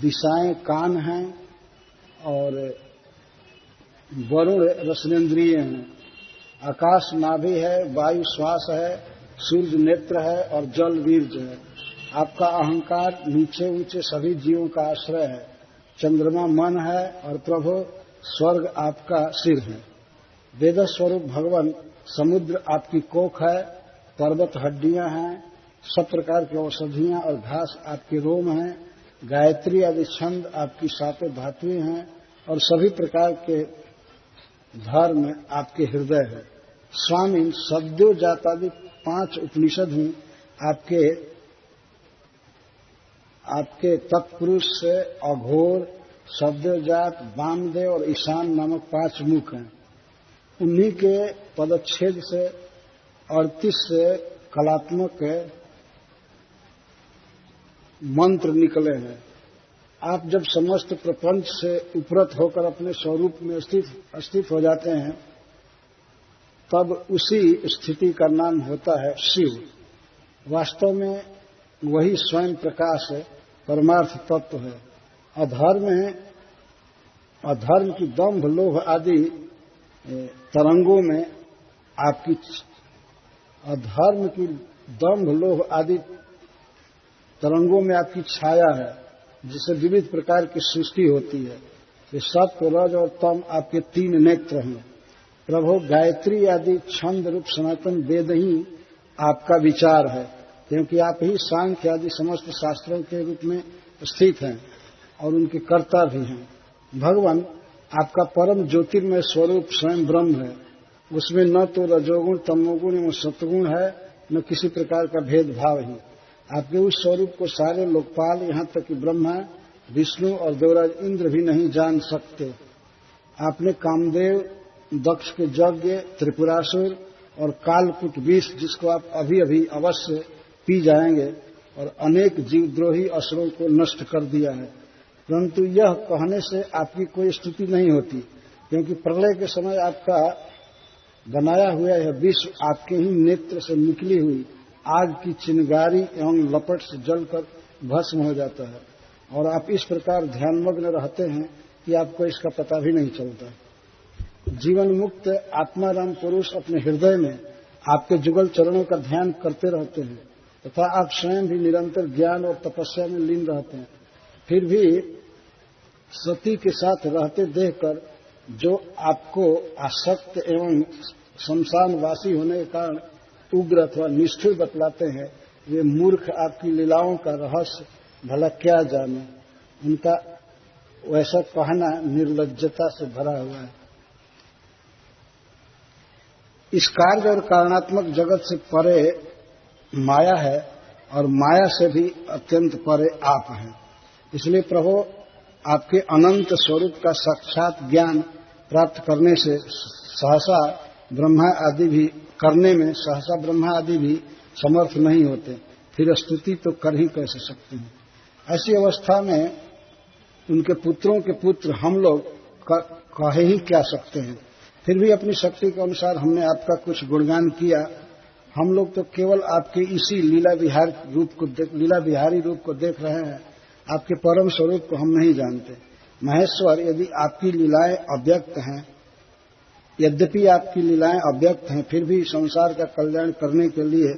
दिशाएं कान हैं और वरुण रसनेन्द्रिय हैं। आकाश नाभि है, वायु श्वास है, सूर्य नेत्र है और जल वीर्ज है। आपका अहंकार नीचे ऊंचे सभी जीवों का आश्रय है। चंद्रमा मन है और प्रभु स्वर्ग आपका सिर है। वेद स्वरूप भगवान समुद्र आपकी कोख है। पर्वत हड्डियां हैं। सब प्रकार की औषधियां और घास आपके रोम हैं। गायत्री आदि छंद आपकी 7 धातुएं हैं और सभी प्रकार के धर्म आपके हृदय है। स्वामी सद्यो जातादि 5 उपनिषद ही आपके तत्पुरुष से अघोर, सद्योजात, वामदेव और ईशान नामक 5 मुख हैं। उन्हीं के पदच्छेद से 38 कलात्मक मंत्र निकले हैं। आप जब समस्त प्रपंच से उपरत होकर अपने स्वरूप में स्थित हो जाते हैं, तब उसी स्थिति का नाम होता है शिव। वास्तव में वही स्वयं प्रकाश है, परमार्थ तत्व है। अधर्म की दंभ, लोभ आदि तरंगों में आपकी अधर्म की दंभ, लोभ आदि तरंगों में आपकी छाया है, जिससे विविध प्रकार की सृष्टि होती है। ये सत्व, रज और तम आपके 3 नेत्र हैं। प्रभु गायत्री आदि छंद रूप सनातन वेद ही आपका विचार है, क्योंकि आप ही सांख्य आदि समस्त शास्त्रों के रूप में स्थित हैं और उनके कर्ता भी हैं। भगवान आपका परम ज्योतिर्मय स्वरूप स्वयं ब्रह्म है। उसमें न तो रजोगुण, तमोगुण एवं सत्गुण है, न किसी प्रकार का भेदभाव ही। आपके उस स्वरूप को सारे लोकपाल, यहाँ तक कि ब्रह्मा, विष्णु और देवराज इंद्र भी नहीं जान सकते। आपने कामदेव, दक्ष के यज्ञ, त्रिपुरासुर और कालकूट विष, जिसको आप अभी अभी अवश्य पी जाएंगे, और अनेक जीवद्रोही असुरों को नष्ट कर दिया है। परंतु यह कहने से आपकी कोई स्तुति नहीं होती, क्योंकि प्रलय के समय आपका बनाया हुआ यह विश्व आपके ही नेत्र से निकली हुई आग की चिंगारी एवं लपट से जलकर भस्म हो जाता है, और आप इस प्रकार ध्यानमग्न रहते हैं कि आपको इसका पता भी नहीं चलता। जीवन मुक्त आत्माराम पुरुष अपने हृदय में आपके जुगल चरणों का ध्यान करते रहते हैं, तथा आप स्वयं भी निरंतर ज्ञान और तपस्या में लीन रहते हैं। फिर भी सती के साथ रहते देखकर जो आपको आसक्त एवं शमशानवासी होने के कारण उग्र अथवा निष्ठुर बतलाते हैं, वे मूर्ख आपकी लीलाओं का रहस्य भला क्या जाने। उनका वैसा कहना निर्लज्जता से भरा हुआ है। इस कार्य और कारणात्मक जगत से परे माया है, और माया से भी अत्यंत परे आप हैं। इसलिए प्रभु, आपके अनंत स्वरूप का साक्षात ज्ञान प्राप्त करने से सहसा ब्रह्मा आदि भी समर्थ नहीं होते, फिर स्तुति तो कर ही कैसे सकते हैं। ऐसी अवस्था में उनके पुत्रों के पुत्र हम लोग कहे ही क्या सकते हैं। फिर भी अपनी शक्ति के अनुसार हमने आपका कुछ गुणगान किया। हम लोग तो केवल आपके इसी लीला बिहारी रूप को देख रहे हैं, आपके परम स्वरूप को हम नहीं जानते। महेश्वर, यदि आपकी लीलाएं अव्यक्त हैं, यद्यपि आपकी लीलाएं अव्यक्त हैं, फिर भी संसार का कल्याण करने के लिए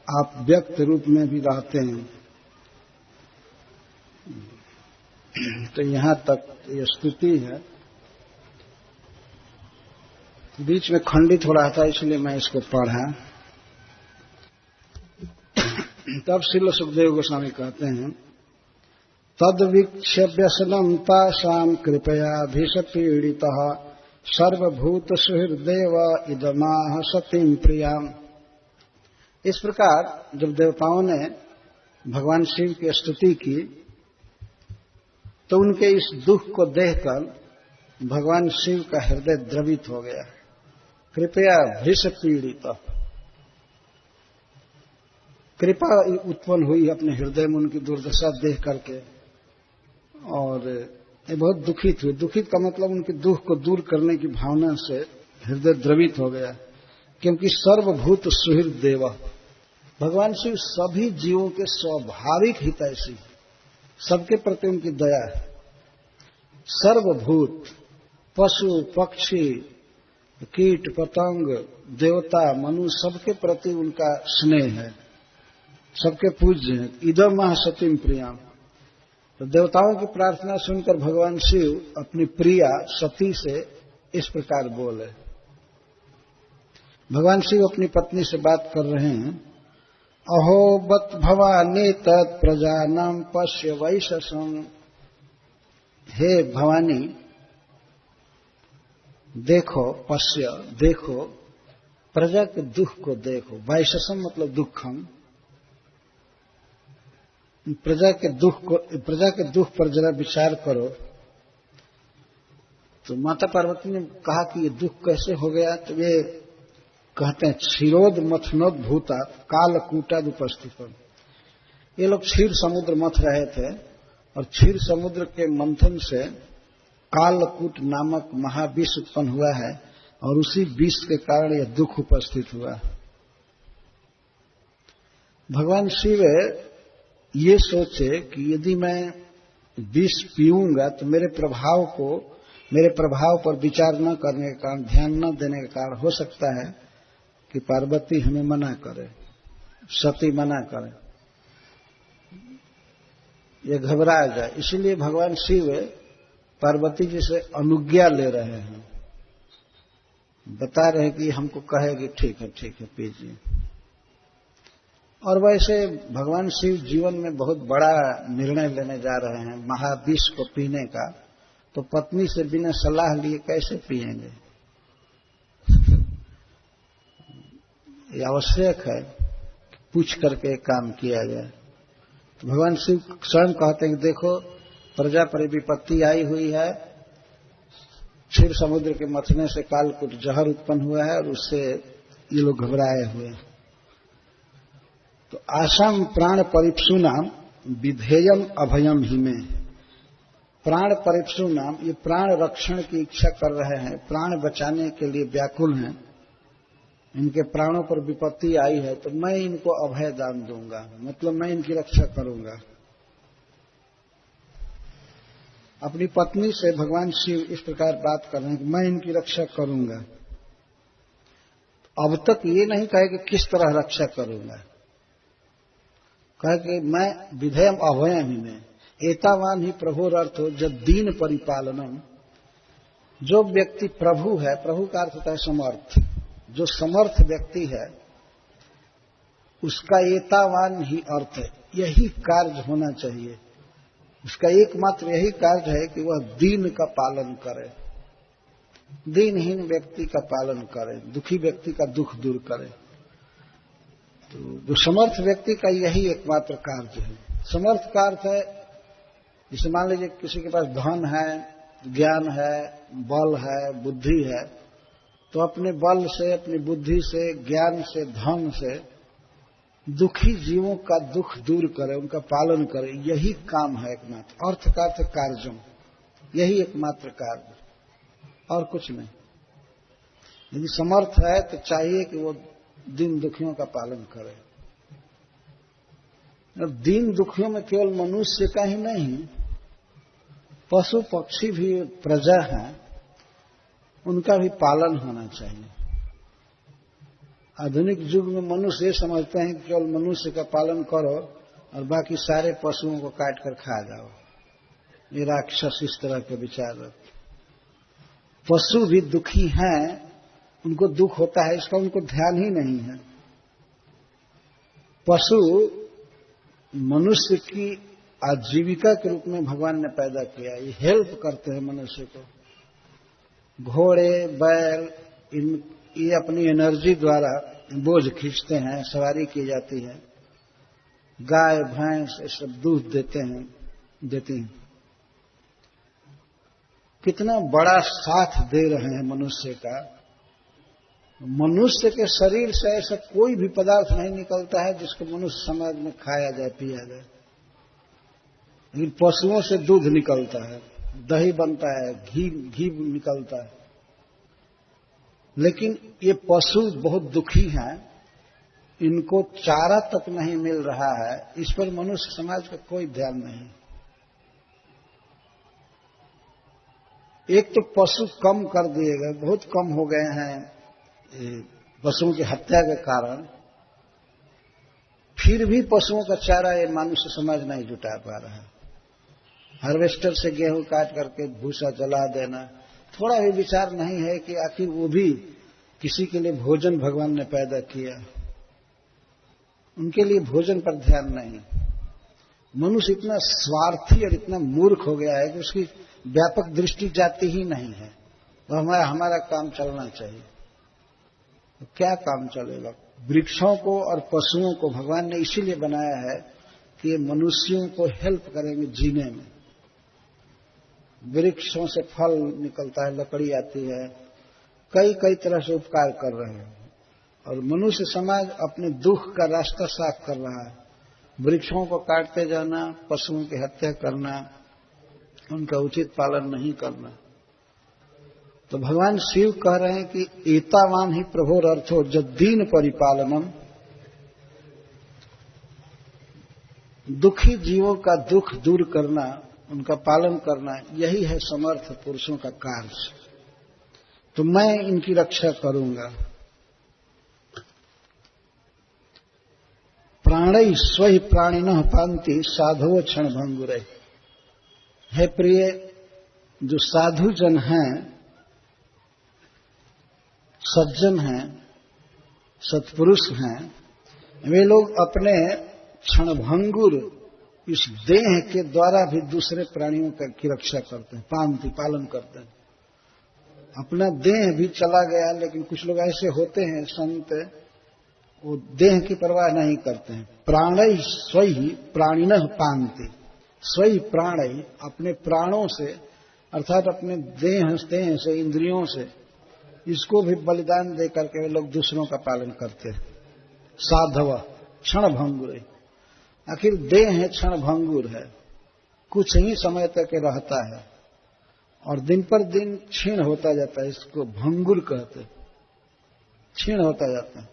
आप व्यक्त रूप में भी रहते हैं। तो यहां तक ये स्तुति है। बीच में खंडित हो रहा था, इसलिए मैं इसको पढ़ा। तब श्रील सुखदेव गोस्वामी कहते हैं, तद वीक्ष्य व्यसनम तासाम कृपया भीषपीड़ितः सर्वभूत सुहृदेव इदमाह सतीम प्रियाम। इस प्रकार जब देवताओं ने भगवान शिव की स्तुति की, तो उनके इस दुख को देखकर भगवान शिव का हृदय द्रवित हो गया। कृपया भीषपीड़ितः, कृपा उत्पन्न हुई अपने हृदय में उनकी दुर्दशा देख करके, और ये बहुत दुखित हुए। दुखित का मतलब उनके दुख को दूर करने की भावना से हृदय द्रवित हो गया। क्योंकि सर्वभूत सुहृद देव, भगवान शिव सभी जीवों के स्वाभाविक हितैषी, सबके प्रति उनकी दया है। सर्वभूत, पशु पक्षी, कीट पतंग, देवता मनुष्य, सबके प्रति उनका स्नेह है, सबके पूज्य हैं। इदमः सतीम प्रियाम। तो देवताओं की प्रार्थना सुनकर भगवान शिव अपनी प्रिया सती से इस प्रकार बोले। भगवान शिव अपनी पत्नी से बात कर रहे हैं। अहो बत भवानी तत् प्रजानाम पश्य वैशसम। हे भवानी, देखो, पश्य देखो, प्रजा के दुख को देखो। वैशसम मतलब दुखम। प्रजा के दुख पर जरा विचार करो। तो माता पार्वती ने कहा कि ये दुख कैसे हो गया। तो वे कहते हैं, क्षीरोद मथनोद भूता कालकूटाद उपस्थित। ये लोग क्षीर समुद्र मथ रहे थे, और क्षीर समुद्र के मंथन से कालकूट नामक महाविष उत्पन्न हुआ है, और उसी विष के कारण यह दुख उपस्थित हुआ। भगवान शिव ये सोचे कि यदि मैं विष पीऊंगा तो मेरे प्रभाव पर विचार न करने के कारण, ध्यान न देने के कारण हो सकता है कि पार्वती हमें मना करे, सती मना करे, ये घबरा जाए। इसलिए भगवान शिव पार्वती जी से अनुज्ञा ले रहे हैं, बता रहे हैं कि हमको कहेगी ठीक है पीजिए। और वैसे भगवान शिव जीवन में बहुत बड़ा निर्णय लेने जा रहे हैं, महाविष को पीने का। तो पत्नी से बिना सलाह लिए कैसे पिएंगे? ये आवश्यक है पूछ करके काम किया जाए। तो भगवान शिव स्वयं कहते हैं कि देखो प्रजा पर विपत्ति आई हुई है, क्षीर समुद्र के मथने से कालकूट जहर उत्पन्न हुआ है और उससे ये लोग घबराए हुए हैं। तो आसाम प्राण परिप्सु नाम विधेयम अभयम ही में, प्राण परिप्सु नाम, ये प्राण रक्षण की इच्छा कर रहे हैं, प्राण बचाने के लिए व्याकुल हैं, इनके प्राणों पर विपत्ति आई है तो मैं इनको अभय दान दूंगा, मतलब मैं इनकी रक्षा करूंगा। अपनी पत्नी से भगवान शिव इस प्रकार बात कर रहे हैं कि मैं इनकी रक्षा करूंगा। अब तक ये नहीं कहे कि किस तरह रक्षा करूंगा, कहे कि मैं विधेयम अभयम ही में, एतावान ही प्रभुर अर्थ हो जब दीन परिपालनम, जो व्यक्ति प्रभु है, प्रभु का अर्थ होता है समर्थ, जो समर्थ व्यक्ति है उसका एतावान ही अर्थ है, यही कार्य होना चाहिए, उसका एकमात्र यही कार्य है कि वह दीन का पालन करे, दीनहीन व्यक्ति का पालन करे, दुखी व्यक्ति का दुख दूर करे। तो जो समर्थ व्यक्ति का यही एकमात्र कार्य है। समर्थ का अर्थ है, जैसे मान लीजिए किसी के पास धन है, ज्ञान है, बल है, बुद्धि है, तो अपने बल से, अपनी बुद्धि से, ज्ञान से, धन से दुखी जीवों का दुख दूर करे, उनका पालन करे, यही काम है एकमात्र। अर्थ का अर्थ कार्यम, यही एकमात्र कार्य, और कुछ नहीं। यदि समर्थ है तो चाहिए कि वो दीन दुखियों का पालन करे। और दीन दुखियों में केवल मनुष्य का ही नहीं, पशु पक्षी भी प्रजा हैं, उनका भी पालन होना चाहिए। आधुनिक युग में मनुष्य ये समझते हैं कि केवल मनुष्य का पालन करो और बाकी सारे पशुओं को काट कर खा जाओ। ये राक्षस इस तरह के विचार रखते। पशु भी दुखी हैं, उनको दुख होता है, इसका उनको ध्यान ही नहीं है। पशु मनुष्य की आजीविका के रूप में भगवान ने पैदा किया, ये हेल्प करते हैं मनुष्य को। घोड़े, बैल, ये अपनी एनर्जी द्वारा बोझ खींचते हैं, सवारी की जाती है। गाय, भैंस ये सब दूध देती हैं। कितना बड़ा साथ दे रहे हैं मनुष्य का। मनुष्य के शरीर से ऐसा कोई भी पदार्थ नहीं निकलता है जिसको मनुष्य समाज में खाया जाए, पिया जाए। लेकिन पशुओं से दूध निकलता है, दही बनता है, घी निकलता है। लेकिन ये पशु बहुत दुखी हैं, इनको चारा तक नहीं मिल रहा है, इस पर मनुष्य समाज का कोई ध्यान नहीं। एक तो पशु कम कर दिए गए, बहुत कम हो गए हैं पशुओं की हत्या के कारण। फिर भी पशुओं का चारा ये मनुष्य समाज नहीं जुटा पा रहा है। हार्वेस्टर से गेहूं काट करके भूसा जला देना, थोड़ा भी विचार नहीं है कि आखिर वो भी किसी के लिए भोजन भगवान ने पैदा किया, उनके लिए भोजन पर ध्यान नहीं। मनुष्य इतना स्वार्थी और इतना मूर्ख हो गया है कि उसकी व्यापक दृष्टि जाती ही नहीं है। तो हमारा काम चलना चाहिए। तो क्या काम चलेगा? वृक्षों को और पशुओं को भगवान ने इसीलिए बनाया है कि ये मनुष्यों को हेल्प करेंगे जीने में। वृक्षों से फल निकलता है, लकड़ी आती है, कई तरह से उपकार कर रहे हैं। और मनुष्य समाज अपने दुख का रास्ता साफ कर रहा है। वृक्षों को काटते जाना, पशुओं की हत्या करना, उनका उचित पालन नहीं करना। तो भगवान शिव कह रहे हैं कि एतावान ही प्रभोर अर्थो जद्दीन परिपालनम, दुखी जीवों का दुख दूर करना, उनका पालन करना, यही है समर्थ पुरुषों का कार्य। तो मैं इनकी रक्षा करूंगा। प्राणै स्वहि प्राणिनः पान्ति साधवो क्षण भंगुरे। है प्रिय, जो साधु जन हैं, सज्जन हैं, सत्पुरुष हैं, वे लोग अपने क्षणभंगुर इस देह के द्वारा भी दूसरे प्राणियों की रक्षा करते हैं, पांति पालन करते हैं। अपना देह भी चला गया, लेकिन कुछ लोग ऐसे होते हैं संत, वो देह की परवाह नहीं करते हैं। प्राणै स्वहि प्राणिनः पान्ति, स्वहि प्राणै, अपने प्राणों से अर्थात अपने देह से, इंद्रियों से, इसको भी बलिदान दे करके वे लोग दूसरों का पालन करते हैं। साधव क्षण भंगुर, आखिर देह है क्षण भंगुर है, कुछ ही समय तक रहता है और दिन पर दिन क्षीण होता जाता है। इसको भंगुर कहते, क्षीण होता जाता है।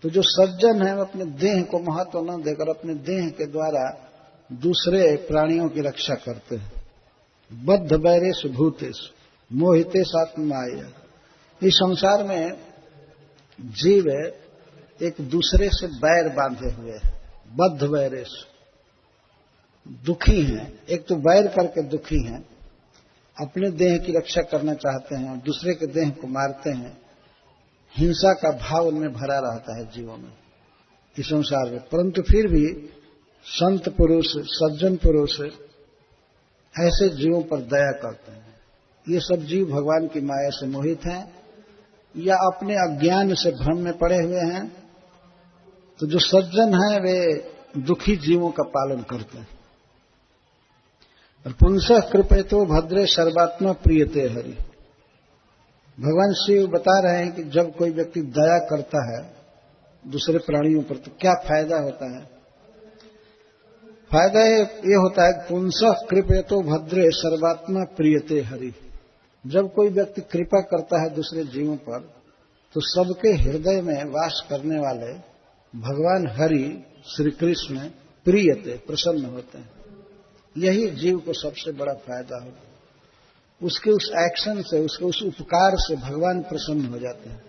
तो जो सज्जन है अपने देह को महत्व न देकर अपने देह के द्वारा दूसरे प्राणियों की रक्षा करते हैं। बद्ध वैरेषु भूतेषु मोहितेषु आत्ममाया, इस संसार में जीव एक दूसरे से बैर बांधे हुए हैं। बद्ध वैरेषु, दुखी हैं, एक तो बैर करके दुखी हैं, अपने देह की रक्षा करना चाहते हैं और दूसरे के देह को मारते हैं। हिंसा का भाव उनमें भरा रहता है जीवों में, इस संसार में। परंतु फिर भी संत पुरुष, सज्जन पुरुष ऐसे जीवों पर दया करते हैं। ये सब जीव भगवान की माया से मोहित हैं या अपने अज्ञान से भ्रम में पड़े हुए हैं। तो जो सज्जन हैं वे दुखी जीवों का पालन करते हैं। और पुंसः कृपेतो भद्रे सर्वात्मा प्रियते हरि, भगवान शिव बता रहे हैं कि जब कोई व्यक्ति दया करता है दूसरे प्राणियों पर तो क्या फायदा होता है। फायदा ये होता है पुंसः कृपेतो भद्रे सर्वात्मा प्रियते हरि, जब कोई व्यक्ति कृपा करता है दूसरे जीवों पर तो सबके हृदय में वास करने वाले भगवान हरि श्री कृष्ण प्रियते, प्रसन्न होते हैं। यही जीव को सबसे बड़ा फायदा होता है। उसके उस एक्शन से, उसके उस उपकार से भगवान प्रसन्न हो जाते हैं।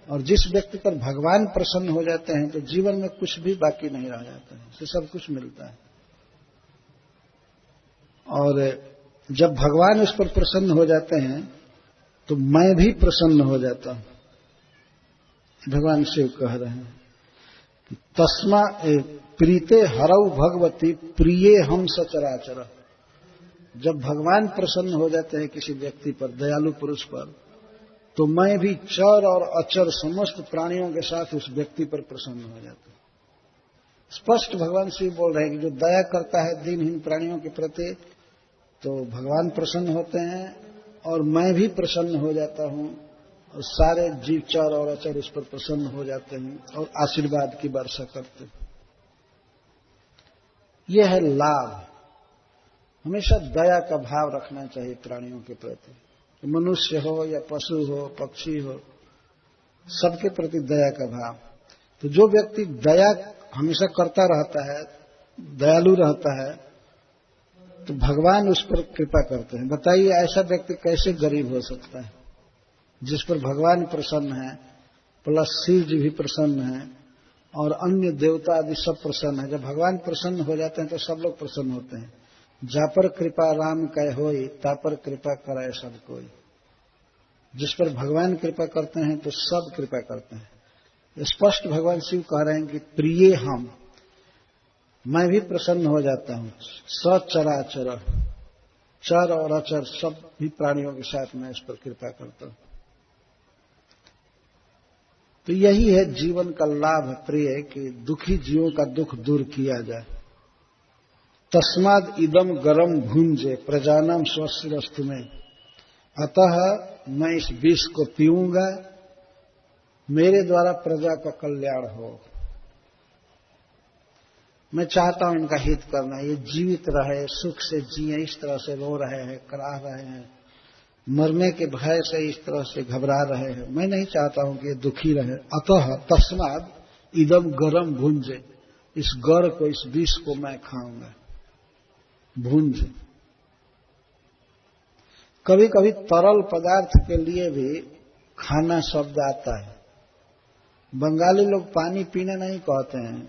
और जिस व्यक्ति पर भगवान प्रसन्न हो जाते हैं तो जीवन में कुछ भी बाकी नहीं रह जाता है, उसे सब कुछ मिलता है। और जब भगवान उस पर प्रसन्न हो जाते हैं तो मैं भी प्रसन्न हो जाता हूं। भगवान शिव कह रहे हैं कि तस्मा प्रीते हरौ भगवती प्रिये हम सचराचर, जब भगवान प्रसन्न हो जाते हैं किसी व्यक्ति पर, दयालु पुरुष पर, तो मैं भी चर और अचर समस्त प्राणियों के साथ उस व्यक्ति पर प्रसन्न हो जाता हूं। स्पष्ट भगवान शिव बोल रहे हैं कि जो दया करता है दीनहीन प्राणियों के प्रति तो भगवान प्रसन्न होते हैं और मैं भी प्रसन्न हो जाता हूं और सारे जीव चर और अचर उस पर प्रसन्न हो जाते हैं और आशीर्वाद की वर्षा करते हैं। यह है लाभ। हमेशा दया का भाव रखना चाहिए प्राणियों के प्रति, मनुष्य हो या पशु हो, पक्षी हो, सबके प्रति दया का भाव। तो जो व्यक्ति दया हमेशा करता रहता है, दयालु रहता है, तो भगवान उस पर कृपा करते हैं। बताइए ऐसा व्यक्ति कैसे गरीब हो सकता है जिस पर भगवान प्रसन्न है, प्लस शिव जी भी प्रसन्न है और अन्य देवता आदि सब प्रसन्न है। जब भगवान प्रसन्न हो जाते हैं तो सब लोग प्रसन्न होते हैं। जा पर कृपा राम कह होई, ता पर कृपा कराए सब कोई। जिस पर भगवान कृपा करते हैं तो सब कृपा करते हैं। स्पष्ट भगवान शिव कह रहे हैं कि प्रिय हम, मैं भी प्रसन्न हो जाता हूं। सचराचर, चर और अचर सब भी प्राणियों के साथ मैं इस पर कृपा करता हूं। तो यही है जीवन का लाभ प्रिय, कि दुखी जीवों का दुख दूर किया जाए। तस्माद इदम गरम भुंजे प्रजानाम स्वस्तिरस्तु में, अतः मैं इस विष को पीऊंगा, मेरे द्वारा प्रजा का कल्याण हो। मैं चाहता हूं इनका हित करना, ये जीवित रहे, सुख से जिए। इस तरह से रो रहे हैं, कराह रहे हैं, मरने के भय से इस तरह से घबरा रहे हैं, मैं नहीं चाहता हूं कि ये दुखी रहे। अतः तस्माद इदम गरम भुंजे, इस गर को, इस विष को मैं खाऊंगा। भुंज, कभी कभी तरल पदार्थ के लिए भी खाना शब्द आता है। बंगाली लोग पानी पीने नहीं कहते हैं,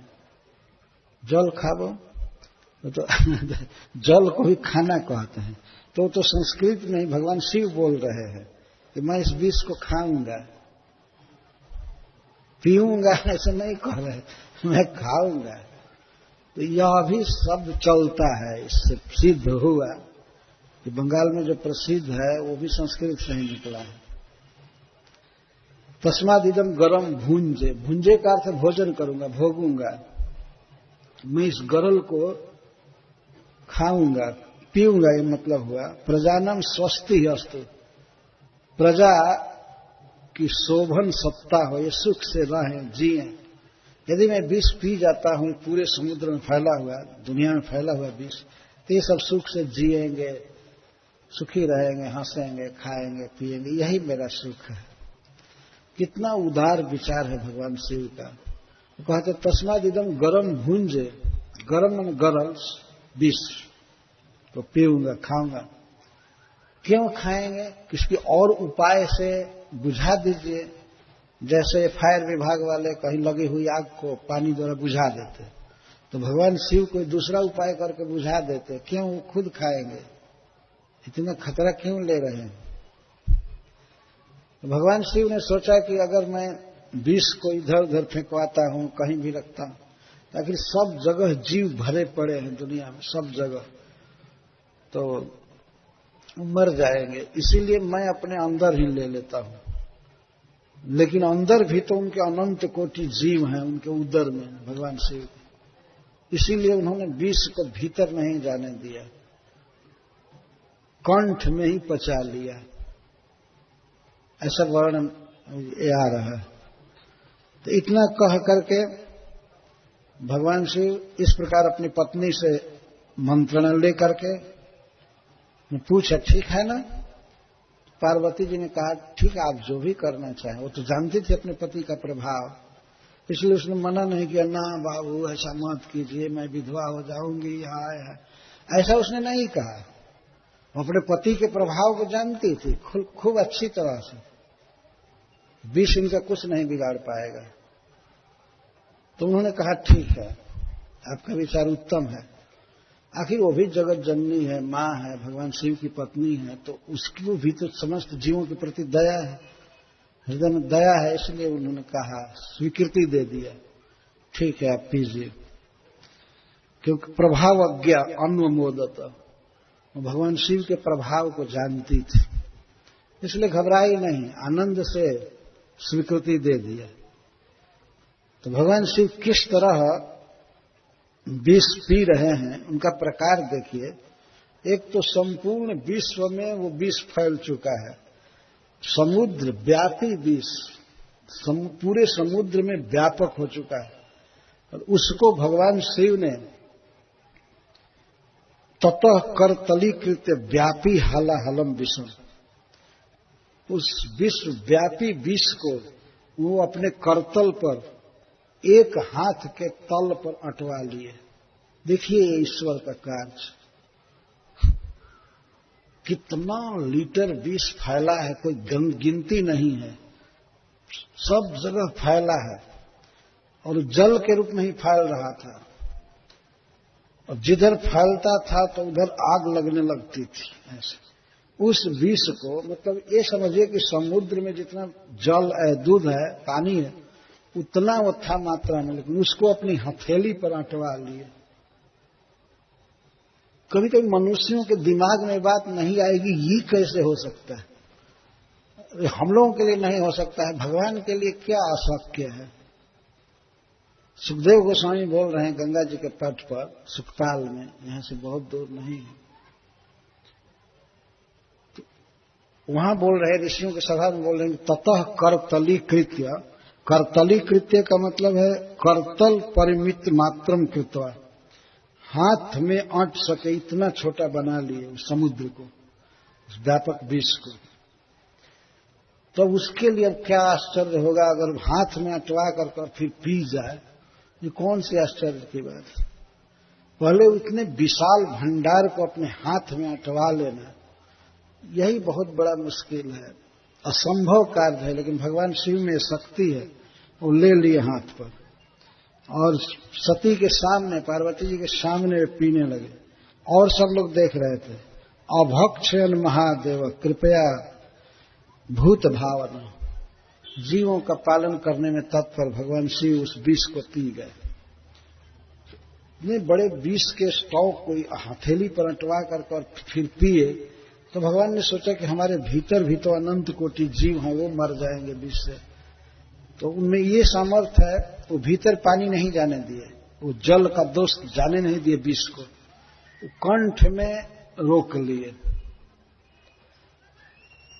जल खाओ, तो जल को भी खाना कहते हैं। तो संस्कृत में ही भगवान शिव बोल रहे हैं कि मैं इस विष को खाऊंगा, पीऊंगा ऐसा नहीं कह रहे, मैं खाऊंगा। तो यह भी शब्द चलता है, इससे सिद्ध हुआ कि बंगाल में जो प्रसिद्ध है वो भी संस्कृत से ही निकला है। तस्माद इदम गरम भूंजे, भूंजे का अर्थ भोजन करूंगा, भोगूंगा। मैं इस गरल को खाऊंगा, पीऊंगा, ये मतलब हुआ। प्रजानम स्वस्ति अस्तु, प्रजा की शोभन सत्ता हो, ये सुख से रहें, जिए। यदि मैं विष पी जाता हूं, पूरे समुद्र में फैला हुआ, दुनिया में फैला हुआ विष, तो ये सब सुख से जिएंगे, सुखी रहेंगे, हंसेंगे, खाएंगे, पिएंगे, यही मेरा सुख है। कितना उदार विचार है भगवान शिव का। वो कहते तस्माद इदम गरम भूंजे, गरम मन गरल, विष तो पीऊंगा, खाऊंगा। क्यों खाएंगे? किसकी और उपाय से बुझा दीजिए। जैसे फायर विभाग वाले कहीं लगी हुई आग को पानी द्वारा बुझा देते, तो भगवान शिव कोई दूसरा उपाय करके बुझा देते। क्यों वो खुद खाएंगे? इतना खतरा क्यों ले रहे हैं? तो भगवान शिव ने सोचा कि अगर मैं विष को इधर उधर फेंकवाता हूं, कहीं भी रखता हूं, ताकि सब जगह जीव भरे पड़े हैं दुनिया में, सब जगह, तो मर जाएंगे। इसीलिए मैं अपने अंदर ही ले लेता हूं। लेकिन अंदर भी तो उनके अनंत कोटि जीव हैं, उनके उदर में भगवान शिव। इसीलिए उन्होंने विष को भीतर नहीं जाने दिया, कंठ में ही पचा लिया। ऐसा वर्णन आ रहा है। तो इतना कह करके भगवान शिव इस प्रकार अपनी पत्नी से मंत्रणा लेकर के पूछा, ठीक है ना? पार्वती जी ने कहा, ठीक है, आप जो भी करना चाहें। वो तो जानती थी अपने पति का प्रभाव, इसलिए उसने मना नहीं किया, ना बाबू ऐसा मत कीजिए, मैं विधवा हो जाऊंगी, यहाँ है, ऐसा उसने नहीं कहा। वो अपने पति के प्रभाव को जानती थी खूब अच्छी तरह से। विष इनका कुछ नहीं बिगाड़ पाएगा। तो उन्होंने कहा, ठीक है, आपका विचार उत्तम है। आखिर वो भी जगत जननी है, मां है, भगवान शिव की पत्नी है, तो उसकी भी तो समस्त जीवों के प्रति दया है, हृदय में दया है। इसलिए उन्होंने कहा, स्वीकृति दे दिया, ठीक है, आप पीजिए। क्योंकि प्रभावज्ञा अन्वमोदत, भगवान शिव के प्रभाव को जानती थी, इसलिए घबराई नहीं, आनंद से स्वीकृति दे दिया। तो भगवान शिव किस तरह विष पी रहे हैं, उनका प्रकार देखिए। एक तो संपूर्ण विश्व में वो विष फैल चुका है, समुद्र व्यापी विष पूरे समुद्र में व्यापक हो चुका है, और उसको भगवान शिव ने ततः करतलीकृत व्यापी हलाहलम विषम, उस विश्व व्यापी विष को वो अपने करतल पर एक हाथ के तल पर अटवा लिए। देखिए ये ईश्वर का कार्य, कितना लीटर विष फैला है, कोई गिनती नहीं है, सब जगह फैला है, और जल के रूप में ही फैल रहा था। और जिधर फैलता था तो उधर आग लगने लगती थी। ऐसे उस विष को, मतलब ये समझिए कि समुद्र में जितना जल है, दूध है, पानी है, उतना वो था मात्रा में, लेकिन उसको अपनी हथेली पर अटवा लिए। कभी कभी मनुष्यों के दिमाग में बात नहीं आएगी, ये कैसे हो सकता है? हम लोगों के लिए नहीं हो सकता है, भगवान के लिए क्या अशक्य है? सुखदेव गोस्वामी बोल रहे हैं गंगा जी के तट पर, सुखताल में, यहां से बहुत दूर नहीं है, तो वहां बोल रहे, ऋषियों के सभा में बोल रहे हैं, ततः करतलीकृत्य। करतलीकृत्य का मतलब है करतल परिमित मात्रम कृत्वा, हाथ में अट सके इतना छोटा बना लिए उस समुद्र को, उस व्यापक विष को। तो उसके लिए अब क्या आश्चर्य होगा अगर हाथ में अटवा कर फिर पी जाए? ये कौन सी आश्चर्य की बात है? पहले उतने विशाल भंडार को अपने हाथ में अटवा लेना, यही बहुत बड़ा मुश्किल है, असंभव कार्य है। लेकिन भगवान शिव में शक्ति है, वो ले लिए हाथ पर, और सती के सामने, पार्वती जी के सामने पीने लगे, और सब लोग देख रहे थे। अभक्षयन महादेव कृपया भूत भावना, जीवों का पालन करने में तत्पर भगवान शिव उस विष को पी गए। इतने बड़े विष के स्टॉक को हथेली पर अटवा कर फिर पिए, तो भगवान ने सोचा कि हमारे भीतर भी तो अनंत कोटि जीव हैं, वो मर जाएंगे विष से, तो उनमें ये सामर्थ्य है, वो भीतर पानी नहीं जाने दिए, वो जल का दोष जाने नहीं दिए विष को, वो कंठ में रोक लिए।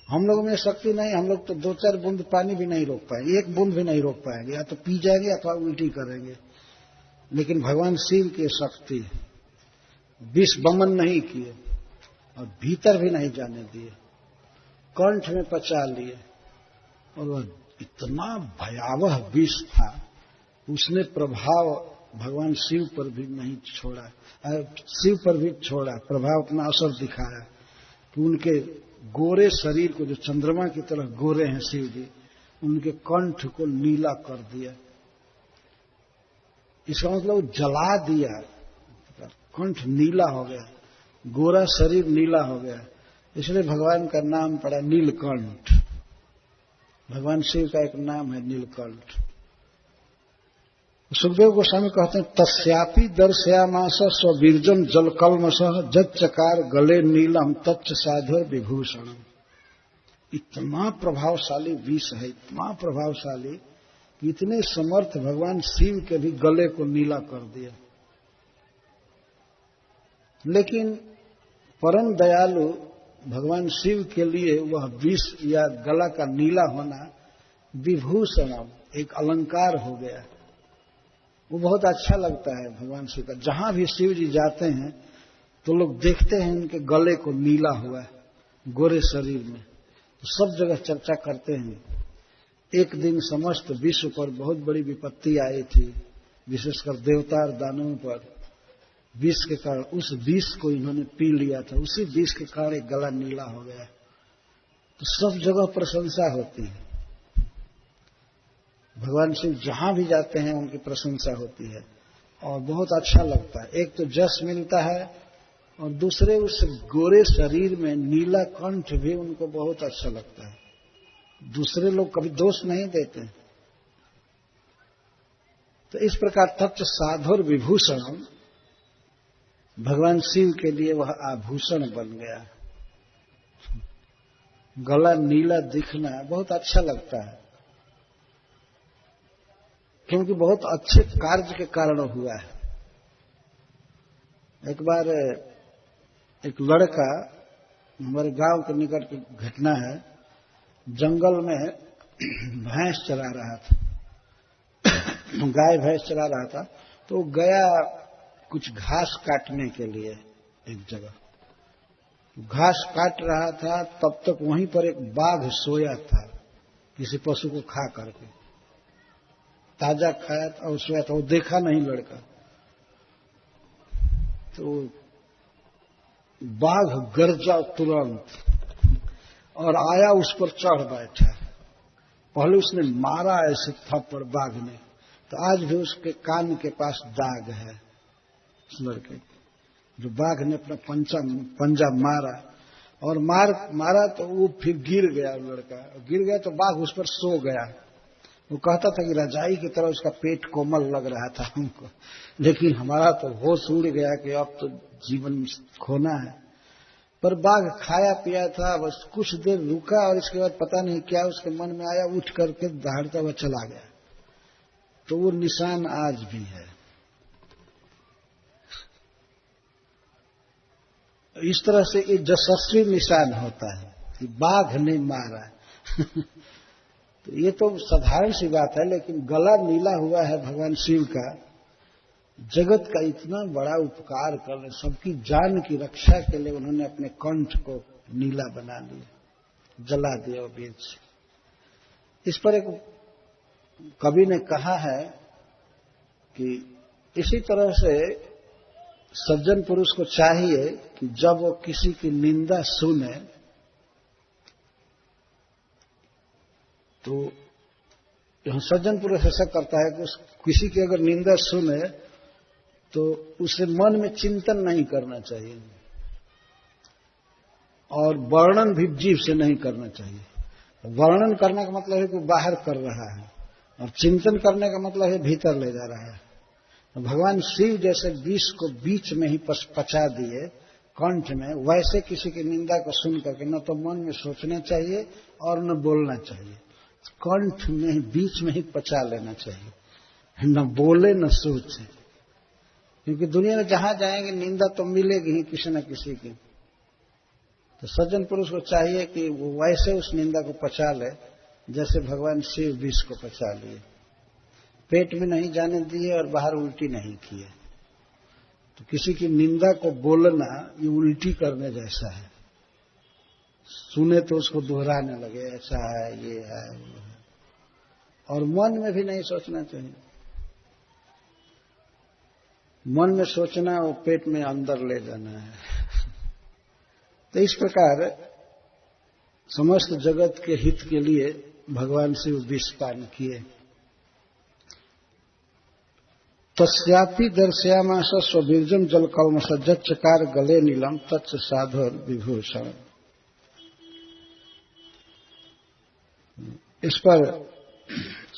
हम लोग में शक्ति नहीं, हम लोग तो 2-4 बूंद पानी भी नहीं रोक पाएंगे, 1 बूंद भी नहीं रोक पाएंगे, या तो पी जाएंगे अथवा उल्टी करेंगे। लेकिन भगवान शिव की शक्ति, विष बमन नहीं किए और भीतर भी नहीं जाने दिए, कंठ में पचा लिए। और वह इतना भयावह विष था, उसने प्रभाव भगवान शिव पर भी नहीं छोड़ा, शिव पर भी छोड़ा, प्रभाव अपना असर दिखाया कि उनके गोरे शरीर को, जो चंद्रमा की तरह गोरे हैं शिव जी, उनके कंठ को नीला कर दिया। इसका मतलब जला दिया, कंठ नीला हो गया, गोरा शरीर नीला हो गया, इसलिए भगवान का नाम पड़ा नीलकंठ। भगवान शिव का एक नाम है नीलकंठ। सुखदेव गोस्वामी कहते हैं, तस्यापि दर्शयामास स्वबीर्जम जलकल्मष जच्चकार गले नीलम तच्च साधुर विभूषणम। इतना प्रभावशाली विष है, इतना प्रभावशाली कि इतने समर्थ भगवान शिव के भी गले को नीला कर दिया। लेकिन परम दयालु भगवान शिव के लिए वह विष या गला का नीला होना विभूषणम, एक अलंकार हो गया। वो बहुत अच्छा लगता है भगवान शिव का। जहां भी शिव जी जाते हैं तो लोग देखते हैं उनके गले को नीला हुआ है, गोरे शरीर में, तो सब जगह चर्चा करते हैं। एक दिन समस्त विश्व पर बहुत बड़ी विपत्ति आई थी, विशेषकर देवता और दानवों पर, विष के कारण। उस विष को इन्होंने पी लिया था, उसी विष के कारण एक गला नीला हो गया। तो सब जगह प्रशंसा होती है, भगवान शिव जहां भी जाते हैं उनकी प्रशंसा होती है और बहुत अच्छा लगता है। एक तो जस मिलता है और दूसरे उस गोरे शरीर में नीला कंठ भी उनको बहुत अच्छा लगता है। दूसरे लोग कभी दोष नहीं देते। तो इस प्रकार तच्च साधुर विभूषणम, भगवान शिव के लिए वह आभूषण बन गया। गला नीला दिखना बहुत अच्छा लगता है, क्योंकि बहुत अच्छे कार्य के कारण हुआ है। एक बार एक लड़का, हमारे गांव के निकट की घटना है, जंगल में भैंस चरा रहा था, गाय भैंस चरा रहा था, तो गया कुछ घास काटने के लिए एक जगह। घास काट रहा था, तब तक वहीं पर एक बाघ सोया था, किसी पशु को खा करके, ताजा खाया था और सोया था। वो देखा नहीं लड़का, तो बाघ गरजा तुरंत और आया, उस पर चढ़ बैठा। पहले उसने मारा ऐसे थप्पड़ बाघ ने, तो आज भी उसके कान के पास दाग है उस लड़के, जो बाघ ने अपना पंजा मारा और मारा तो वो फिर गिर गया। लड़का गिर गया तो बाघ उस पर सो गया। वो कहता था कि रजाई की तरह उसका पेट कोमल लग रहा था हमको, लेकिन हमारा तो होश उड़ गया कि अब तो जीवन खोना है। पर बाघ खाया पिया था, बस कुछ देर रुका और इसके बाद पता नहीं क्या उसके मन में आया, उठ करके दहाड़ता हुआ चला गया। तो वो निशान आज भी है। इस तरह से एक यशस्वी निशान होता है कि बाघ ने मारा। तो ये तो साधारण सी बात है, लेकिन गला नीला हुआ है भगवान शिव का, जगत का इतना बड़ा उपकार कर रहे, सबकी जान की रक्षा के लिए उन्होंने अपने कंठ को नीला बना लिया, जला दिया वो बीज। इस पर एक कवि ने कहा है कि इसी तरह से सज्जन पुरुष को चाहिए कि जब वो किसी की निंदा सुने तो सज्जन पुरुष ऐसा करता है कि किसी की अगर निंदा सुने तो उसे मन में चिंतन नहीं करना चाहिए और वर्णन भी जीभ से नहीं करना चाहिए। वर्णन करने का मतलब है कि बाहर कर रहा है और चिंतन करने का मतलब है भीतर ले जा रहा है। भगवान शिव जैसे विष को बीच में ही पचा दिए कंठ में, वैसे किसी की निंदा को सुन करके न तो मन में सोचना चाहिए और न बोलना चाहिए, कंठ में बीच में ही पचा लेना चाहिए, न बोले न सोचे, क्योंकि दुनिया में जहां जाएंगे निंदा तो मिलेगी ही किसी न किसी की। तो सज्जन पुरुष को चाहिए कि वो वैसे उस निंदा को पचा ले जैसे भगवान शिव विष को पचा लिए, पेट में नहीं जाने दिए और बाहर उल्टी नहीं किए। तो किसी की निंदा को बोलना ये उल्टी करने जैसा है, सुने तो उसको दोहराने लगे, ऐसा है, ये है, वो है, और मन में भी नहीं सोचना चाहिए। मन में सोचना वो पेट में अंदर ले जाना है। तो इस प्रकार समस्त जगत के हित के लिए भगवान शिव विष पान किए। तस्यापि दर्शयामास स्वबीर्जम जल कल्मष जच्चकार गले नीलम तच्च साधुर विभूषण। इस पर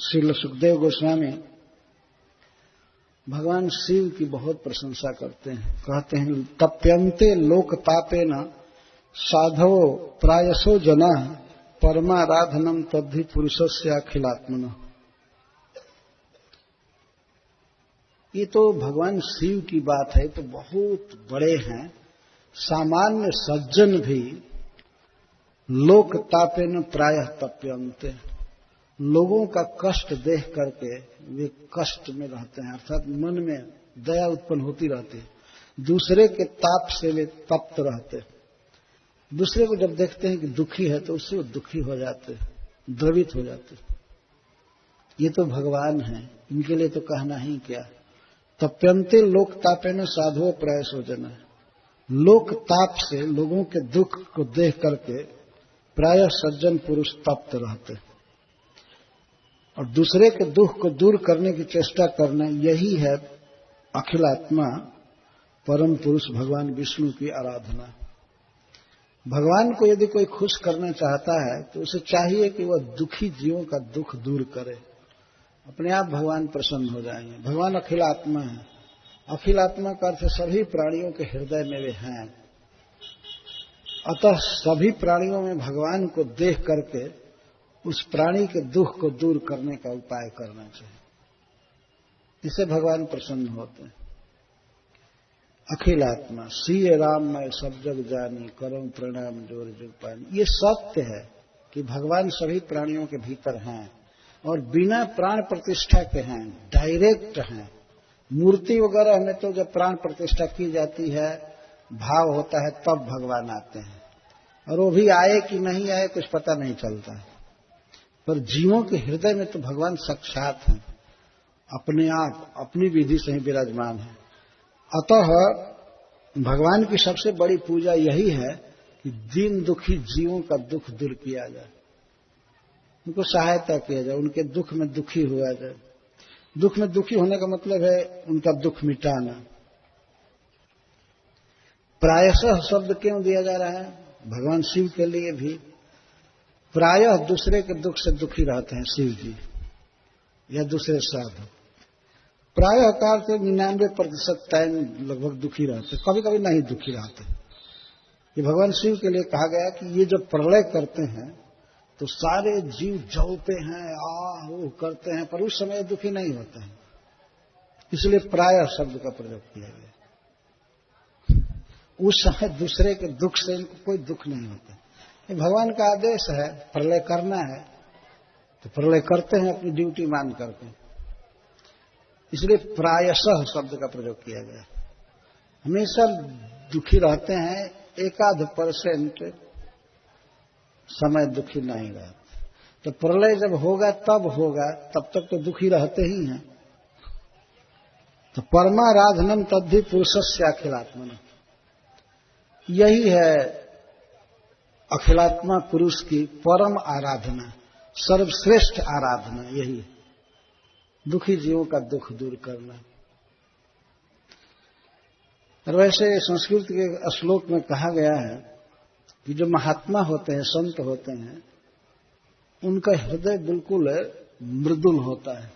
श्रील सुखदेव गोस्वामी भगवान शिव की बहुत प्रशंसा करते हैं। कहते हैं तप्यन्ते लोकतापेन साधवो प्रायसो जना परमाराधनम तद्धि पुरुषस्य अखिलात्मन। ये तो भगवान शिव की बात है, तो बहुत बड़े हैं। सामान्य सज्जन भी लोकतापेन प्रायः तप्यन्ते, लोगों का कष्ट देख करके वे कष्ट में रहते हैं, अर्थात मन में दया उत्पन्न होती रहती है। दूसरे के ताप से वे तप्त रहते हैं। दूसरे को जब देखते हैं कि दुखी है तो उससे वो दुखी हो जाते हैं, द्रवित हो जाते हैं। ये तो भगवान हैं, इनके लिए तो कहना ही क्या। तप्यन्ते लोक तापेन साधुओं प्रयासो जना। लोक ताप से, लोगों के दुख को देख करके प्रायः सज्जन पुरुष तप्त रहते हैं। और दूसरे के दुख को दूर करने की चेष्टा करना, यही है अखिलात्मा परम पुरुष भगवान विष्णु की आराधना। भगवान को यदि कोई खुश करना चाहता है तो उसे चाहिए कि वह दुखी जीवों का दुख दूर करे, अपने आप भगवान प्रसन्न हो जाएंगे। भगवान अखिलात्मा है। अखिलात्मा का अर्थ सभी प्राणियों के हृदय में वे हैं। अतः सभी प्राणियों में भगवान को देख करके उस प्राणी के दुख को दूर करने का उपाय करना चाहिए, इससे भगवान प्रसन्न होते हैं। अखिलात्मा सीए राम मैं सब जग जानी करम प्रणाम जोर जुग पानी। ये सत्य है कि भगवान सभी प्राणियों के भीतर हैं और बिना प्राण प्रतिष्ठा के हैं, डायरेक्ट हैं। मूर्ति वगैरह में तो जब प्राण प्रतिष्ठा की जाती है, भाव होता है, तब भगवान आते हैं, और वो भी आए कि नहीं आए कुछ पता नहीं चलता है। पर जीवों के हृदय में तो भगवान साक्षात हैं, अपने आप अपनी विधि से ही विराजमान है। अतः भगवान की सबसे बड़ी पूजा यही है कि दीन दुखी जीवों का दुख दूर किया जाए, उनको सहायता किया जाए, उनके दुख में दुखी हुआ जाए। दुख में दुखी होने का मतलब है उनका दुख मिटाना। प्रायशः शब्द क्यों दिया जा रहा है? भगवान शिव के लिए भी प्रायः दूसरे के दुख से दुखी रहते हैं शिव जी या दूसरे साधु। प्रायः कार से 99% टाइम लगभग दुखी रहते, कभी कभी नहीं दुखी रहते। ये भगवान शिव के लिए कहा गया कि ये जब प्रलय करते हैं तो सारे जीव जलते हैं, आह करते हैं, पर उस समय दुखी नहीं होते हैं, इसलिए प्रायः शब्द का प्रयोग किया गया। उस समय दूसरे के दुख से इनको कोई दुख नहीं होता। ये भगवान का आदेश है, प्रलय करना है तो प्रलय करते हैं अपनी ड्यूटी मान करके, इसलिए प्रायशः शब्द का प्रयोग किया गया। हमेशा दुखी रहते हैं, 1% समय दुखी नहीं रहते। तो प्रलय जब होगा तब होगा, तब तक तो दुखी रहते ही हैं। तो परमाराधनम तद्धि पुरुषस्य अखिलात्मन, यही है अखिलात्मा पुरुष की परम आराधना, सर्वश्रेष्ठ आराधना यही है, दुखी जीवों का दुख दूर करना। और वैसे संस्कृत के श्लोक में कहा गया है कि जो महात्मा होते हैं, संत होते हैं, उनका हृदय बिल्कुल मृदुल होता है।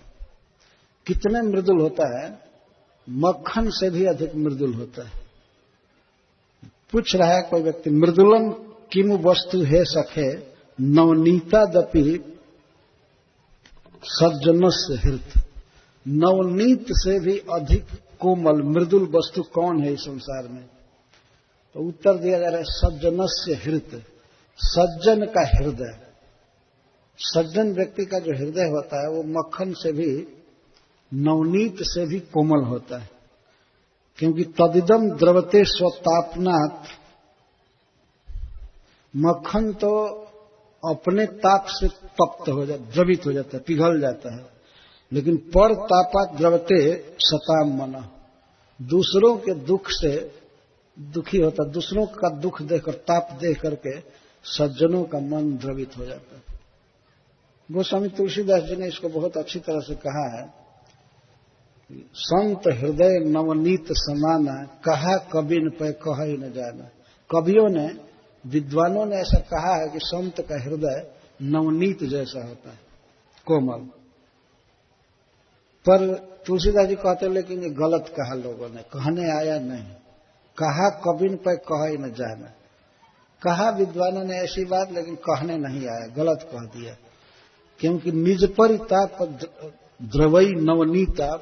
कितने मृदुल होता है? मक्खन से भी अधिक मृदुल होता है। पूछ रहा है कोई व्यक्ति, मृदुलम किमु वस्तु है सखे नवनीता दपि सज्जनस्य हृत, नवनीत से भी अधिक कोमल मृदुल वस्तु कौन है इस संसार में? तो उत्तर दिया जा रहा है सज्जनस्य हृत, सज्जन का हृदय। सज्जन व्यक्ति का जो हृदय होता है वो मक्खन से भी, नवनीत से भी कोमल होता है, क्योंकि तदिदम द्रवते स्वतापनात्, मक्खन तो अपने ताप से तप्त हो जाता, द्रवित हो जाता है, पिघल जाता है, लेकिन पर तापात द्रवते सताम मना, दूसरों के दुख से दुखी होता, दूसरों का दुख देखकर, ताप देख करके सज्जनों का मन द्रवित हो जाता है। गोस्वामी तुलसीदास जी ने इसको बहुत अच्छी तरह से कहा है, संत हृदय नवनीत समाना, कहा कबिन पे कह ही न जाना। कवियों ने, विद्वानों ने ऐसा कहा है कि संत का हृदय नवनीत जैसा होता है, कोमल। पर तुलसीदास जी कहते हैं लेकिन ये गलत कहा लोगों ने, कहने आया नहीं। कहा कबिन पे कह ही न जाना, कहा विद्वानों ने ऐसी बात, लेकिन कहने नहीं आया, गलत कह दिया। क्योंकि निज परिताप द्रवई नवनीता,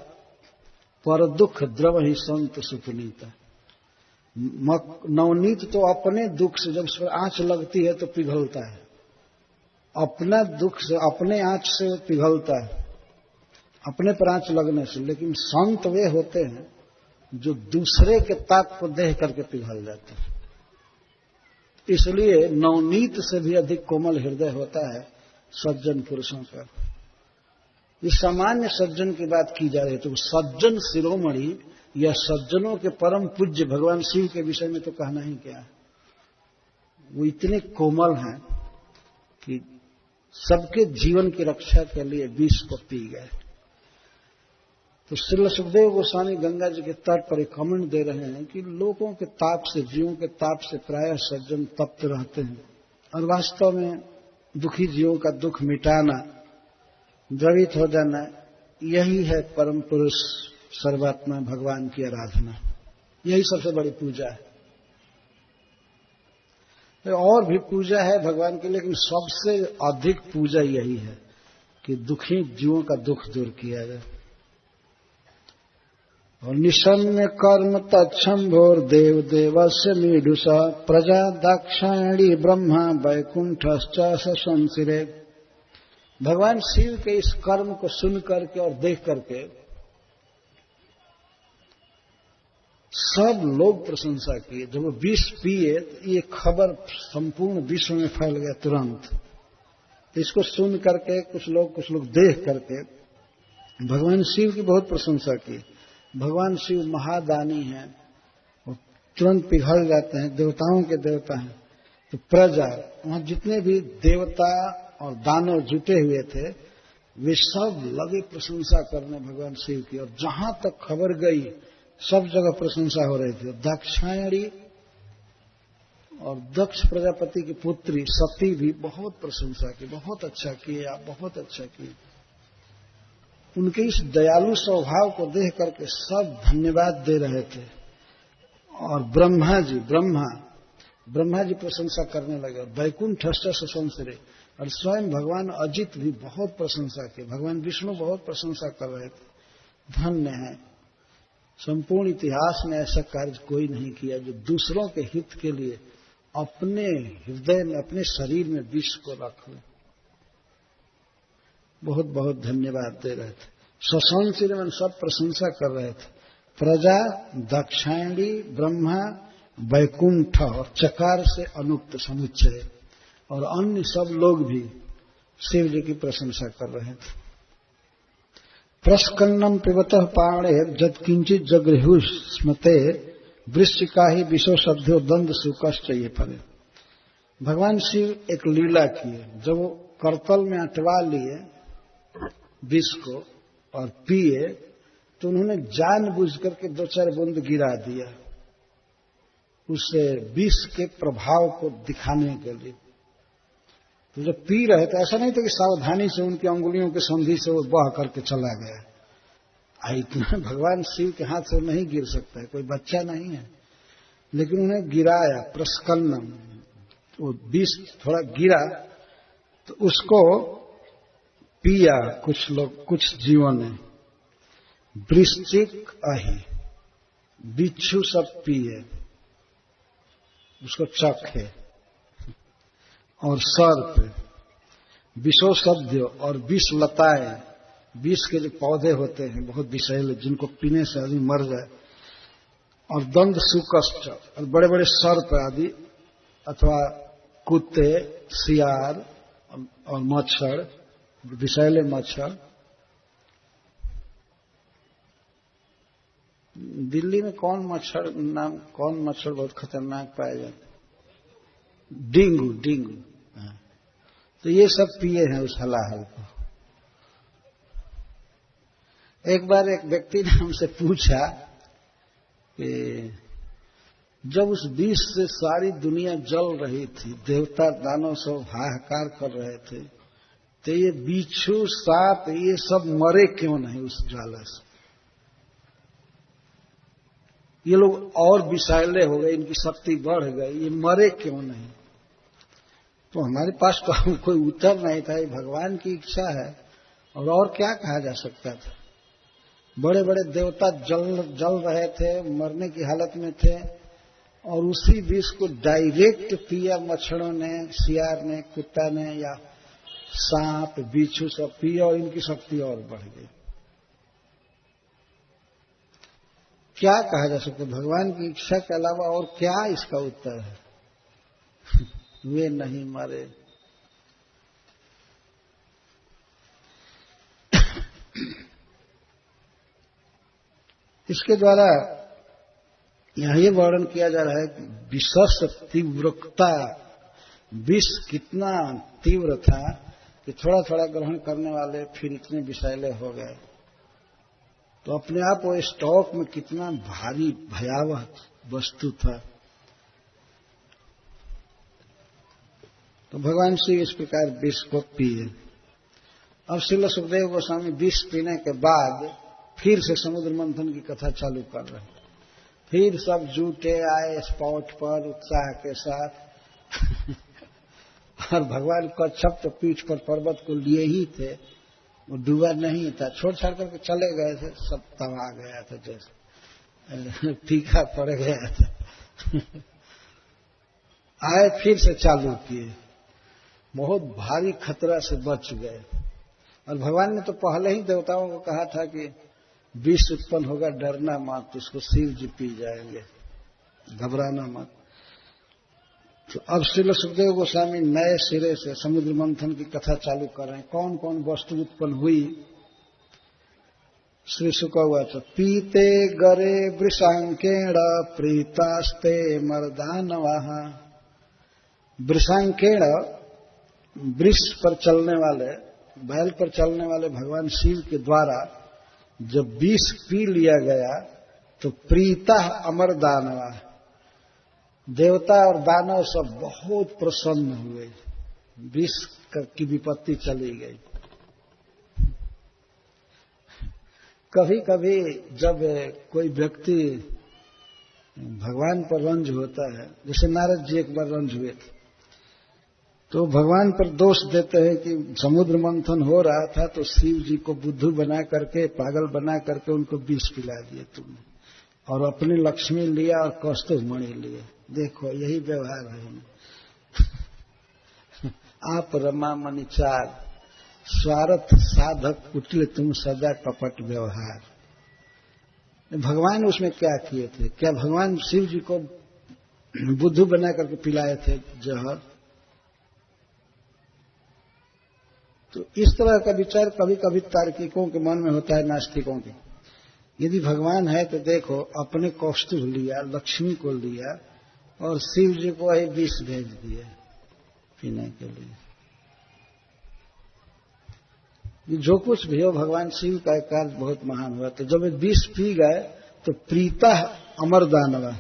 पर दुख द्रव ही संत सुपुनीता। नवनीत तो अपने दुख से, जब उस पर आंच लगती है तो पिघलता है, अपना दुख से, अपने आंच से पिघलता है, अपने पर आंच लगने से। लेकिन संत वे होते हैं जो दूसरे के ताप को देख करके पिघल जाते हैं। इसलिए नवनीत से भी अधिक कोमल हृदय होता है सज्जन पुरुषों का। इस सामान्य सज्जन की बात की जा रही है, तो सज्जन शिरोमणि या सज्जनों के परम पूज्य भगवान शिव के विषय में तो कहना ही क्या है। वो इतने कोमल हैं कि सबके जीवन की रक्षा के लिए विष को पी गए। तो श्रील सुखदेव गोस्वामी गंगा जी के तट पर एक कमेंट दे रहे हैं कि लोगों के ताप से, जीवों के ताप से प्रायः सज्जन तप्त रहते हैं, और वास्तव में दुखी जीवों का दुख मिटाना, द्रवित हो जाना, यही है परम पुरुष सर्वात्मा भगवान की आराधना। यही सबसे बड़ी पूजा है। और भी पूजा है भगवान की, लेकिन सबसे अधिक पूजा यही है कि दुखी जीवों का दुख दूर किया जाए। और निशम्य कर्म तत्शंभोर देव देवस्य मीडुषा, प्रजा दाक्षायणी ब्रह्मा वैकुंठश्च सशंसिरे। भगवान शिव के इस कर्म को सुन करके और देख करके सब लोग प्रशंसा किए। जब वो विष पिए तो ये खबर संपूर्ण विश्व में फैल गया तुरंत। इसको सुन करके कुछ लोग देख करके भगवान शिव की बहुत प्रशंसा की। भगवान शिव महादानी हैं, वो तुरंत पिघल जाते हैं, देवताओं के देवता हैं। तो प्रजा, वहां जितने भी देवता और दानव जुटे हुए थे, वे सब लगे प्रशंसा करने भगवान शिव की। और जहां तक खबर गई सब जगह प्रशंसा हो रही थी। दाक्षायणी और दक्ष प्रजापति की पुत्री सती भी बहुत प्रशंसा की, बहुत अच्छा किए आप, बहुत अच्छा किए। उनके इस दयालु स्वभाव को देख करके सब धन्यवाद दे रहे थे। और ब्रह्मा जी प्रशंसा करने लगे। वैकुंठश्च सशंसिरे, और स्वयं भगवान अजित भी बहुत प्रशंसा की। भगवान विष्णु बहुत प्रशंसा कर रहे थे। धन्य है, संपूर्ण इतिहास में ऐसा कार्य कोई नहीं किया जो दूसरों के हित के लिए अपने हृदय में, अपने शरीर में विष को रख ले। बहुत बहुत धन्यवाद दे रहे थे। सशंसिर में सब प्रशंसा कर रहे थे। प्रजा, दाक्षायणी, ब्रह्मा, वैकुंठ और चकार से अनुक्त समुच्चय और अन्य सब लोग भी शिव जी की प्रशंसा कर रहे थे। प्रस्कन्नम पिबतः पाणे जत्किंचित जगृहु स्मते वृश्चिका ही विशो सभ्यो दंड सुकश्च ये फले। भगवान शिव एक लीला किए। जब वो करतल में अटवा लिए विष को और पिए, तो उन्होंने जानबूझ करके 2-4 बूंद गिरा दिया, उससे विष के प्रभाव को दिखाने के लिए। तो जब पी रहे थे, ऐसा नहीं था कि सावधानी से उनकी अंगुलियों के संधि से वो बह करके चला गया। इतना भगवान शिव के हाथ से नहीं गिर सकता है, कोई बच्चा नहीं है। लेकिन उन्हें गिराया, प्रस्कन्नम, वो विष थोड़ा गिरा तो उसको पिया कुछ लोग, कुछ जीवों ने। वृश्चिक अहि, बिच्छू सब पिए, उसको चखे। और सर्प, विषो सद्यो, और विष लताएं, विष के जो पौधे होते हैं बहुत विषैले, जिनको पीने से आदमी मर जाए। और दंड सुकष्ट, और बड़े बड़े सर्प आदि, अथवा कुत्ते, सियार और मच्छर, विषैले मच्छर। दिल्ली में कौन मच्छर बहुत खतरनाक पाया जाता है? डेंगू। तो ये सब पिए हैं उस हलाहल को। एक बार एक व्यक्ति ने हमसे पूछा कि जब उस विष से सारी दुनिया जल रही थी, देवता दानव सब हाहाकार कर रहे थे, तो ये बिच्छू सांप ये सब मरे क्यों नहीं उस ज्वाला से? ये लोग और विषैले हो गए, इनकी शक्ति बढ़ गई, ये मरे क्यों नहीं? तो हमारे पास तो कोई उत्तर नहीं था। ये भगवान की इच्छा है, और क्या कहा जा सकता था? बड़े बड़े देवता जल रहे थे, मरने की हालत में थे, और उसी विष को डायरेक्ट पिया मच्छरों ने, सियार ने, कुत्ता ने, या सांप बिच्छू सब पिया, और इनकी शक्ति और बढ़ गई। क्या कहा जा सकता है? भगवान की इच्छा के अलावा और क्या इसका उत्तर है? वे नहीं मरे। इसके द्वारा यहां ये वर्णन किया जा रहा है कि विषस तीव्रता, विष कितना तीव्र था कि थोड़ा थोड़ा ग्रहण करने वाले फिर इतने विषैले हो गए। तो अपने आप वो स्टॉक में कितना भारी भयावह वस्तु था। तो भगवान श्री इस प्रकार विष को पिए। अब श्रील सुखदेव गोस्वामी विष पीने के बाद फिर से समुद्र मंथन की कथा चालू कर रहे हैं। फिर सब जुटे आए स्पॉट पर उत्साह के साथ और भगवान कच्छप तो पीठ पर पर्वत को लिए ही थे, वो डूबा नहीं था, छोड़ छाड़ करके चले गए थे, सब तबाह गया था, जैसे टीका पड़ गया था। आए फिर से चालू किए, बहुत भारी खतरा से बच गए। और भगवान ने तो पहले ही देवताओं को कहा था कि विष उत्पन्न होगा, डरना मत, उसको शिव जी पी जाएंगे, घबराना मत। तो अब श्रील सुखदेव गोस्वामी नए सिरे से समुद्र मंथन की कथा चालू कर रहे हैं। कौन कौन वस्तु उत्पन्न हुई? श्री शुक उवाच पीते गरे वृषांकेण प्रीतास्ते मर्दानवाः। वृषांकेण वृष पर चलने वाले, बैल पर चलने वाले भगवान शिव के द्वारा जब विष पी लिया गया तो प्रीता अमर दानवा, देवता और दानव सब बहुत प्रसन्न हुए, विष की विपत्ति चली गई। कभी कभी जब कोई व्यक्ति भगवान पर रंज होता है, जैसे नारद जी एक बार रंज हुए थे, तो भगवान पर दोष देते हैं कि समुद्र मंथन हो रहा था तो शिव जी को बुद्धू बना करके, पागल बना करके उनको विष पिला दिए तुमने, और अपनी लक्ष्मी लिया और कौस्तुभ मणि लिए। देखो यही व्यवहार है। आप रमा मणिचार, स्वार्थ साधक कुटिल तुम सदा कपट व्यवहार। भगवान उसमें क्या किए थे? क्या भगवान शिव जी को बुद्धू बना करके पिलाए थे जहर? तो इस तरह का विचार कभी कभी तार्किकों के मन में होता है, नास्तिकों के। यदि भगवान है तो देखो अपने कौस्तुभ लिया, लक्ष्मी को लिया, और शिव जी को वही विष भेज दिए पीने के लिए। जो कुछ भी हो, भगवान शिव का एक कार्य बहुत महान हुआ। तो जब विष पी गए तो प्रीता अमर दानवा,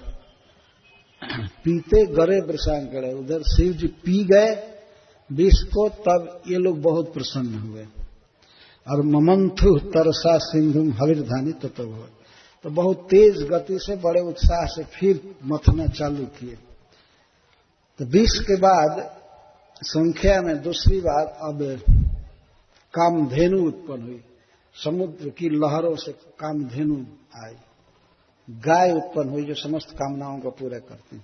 पीते गरे वृषांकण, उधर शिव जी पी गए विष को, तब ये लोग बहुत प्रसन्न हुए। और ममंथु तरसा सिंधुम हविर्धानी तत्व, तो बहुत तेज गति से बड़े उत्साह से फिर मथना चालू किए। तो विष के बाद संख्या में दूसरी बार अब कामधेनु उत्पन्न हुई, समुद्र की लहरों से कामधेनु आई, गाय उत्पन्न हुई जो समस्त कामनाओं को पूरा करती है।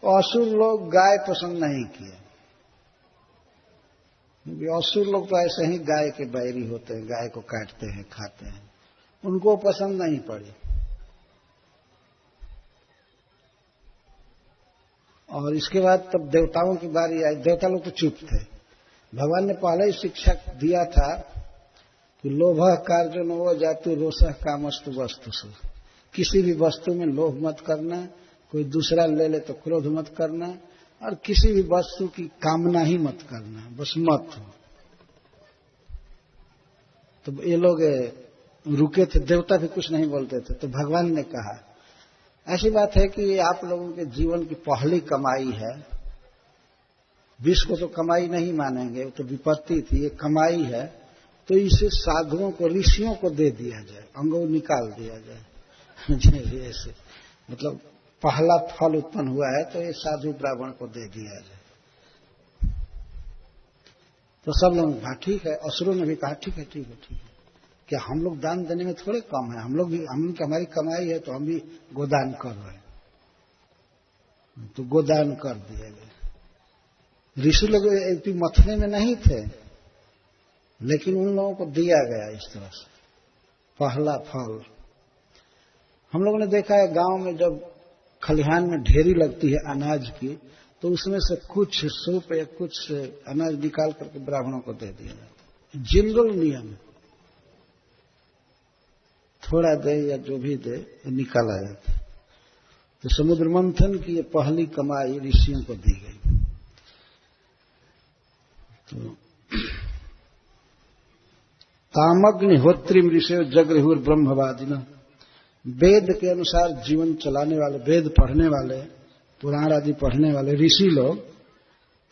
असुर लोग गाय पसंद नहीं किए, क्योंकि असुर लोग तो ऐसे ही गाय के बैरी होते हैं, गाय को काटते हैं, खाते हैं, उनको पसंद नहीं पड़ी। और इसके बाद तब देवताओं की बारी आई। देवता लोग तो चुप थे। भगवान ने पहले ही शिक्षा दिया था कि लोभः कार्यो नवो जातु रोषः कामस्तु वस्तुषु, किसी भी वस्तु में लोभ मत करना, कोई दूसरा ले ले तो क्रोध मत करना, और किसी भी वस्तु की कामना ही मत करना, बस मत हो। तो ये लोग रुके थे, देवता भी कुछ नहीं बोलते थे। तो भगवान ने कहा, ऐसी बात है कि आप लोगों के जीवन की पहली कमाई है, विष को तो कमाई नहीं मानेंगे, वो तो विपत्ति थी, ये कमाई है, तो इसे साधुओं को, ऋषियों को दे दिया जाए, अंगों निकाल दिया जाए। ऐसे मतलब पहला फल उत्पन्न हुआ है तो ये साधु ब्राह्मण को दे दिया जाए। तो सब लोग कहा ठीक है, असुरों ने भी कहा ठीक है ठीक है ठीक है, क्या हम लोग दान देने में थोड़े कम है, हम लोग भी, हमारी कमाई है तो हम भी गोदान कर रहे हैं। तो गोदान कर दिए गए। ऋषि लोग एक भी मथने में नहीं थे, लेकिन उन लोगों को दिया गया इस तरह से पहला फल। हम लोगों ने देखा है गांव में जब खलिहान में ढेरी लगती है अनाज की, तो उसमें से कुछ सूप या कुछ अनाज निकाल करके ब्राह्मणों को दे दिया जाता है। जनरल नियम, थोड़ा दे या जो भी दे निकाला जाता है। तो समुद्र मंथन की ये पहली कमाई ऋषियों को दी गई। तो तामग्निहोत्रीम ऋषि जगृहुर ब्रह्मवादिना, वेद के अनुसार जीवन चलाने वाले, वेद पढ़ने वाले, पुराण आदि पढ़ने वाले ऋषि लोग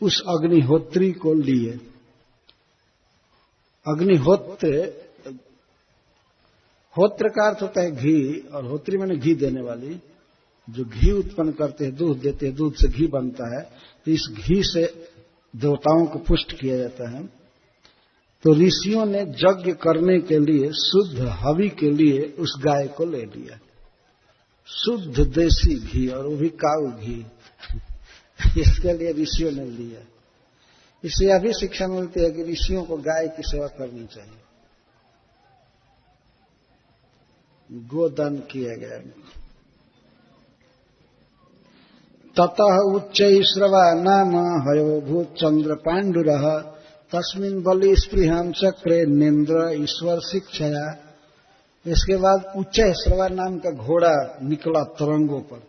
उस अग्निहोत्री को लिए। अग्निहोत्र, होत्र का अर्थ होता है घी, और होत्री माने घी देने वाली, जो घी उत्पन्न करते हैं, दूध देते हैं, दूध से घी बनता है, तो इस घी से देवताओं को पुष्ट किया जाता है। तो ऋषियों ने यज्ञ करने के लिए, शुद्ध हवि के लिए उस गाय को ले लिया, शुद्ध देसी घी, और वो भी काऊ घी। इसके लिए ऋषियों ने लिया। इससे यह भी शिक्षा मिलती है कि ऋषियों को गाय की सेवा करनी चाहिए। गोदान किया गया। ततः उच्चैश्रवा नाम हयो भूत चंद्र पांडुरः तस्मिन् बलि स्पृहां चक्रे नेन्द्र ईश्वर शिक्षया। इसके बाद उच्चैश्रवा नाम का घोड़ा निकला तरंगों पर।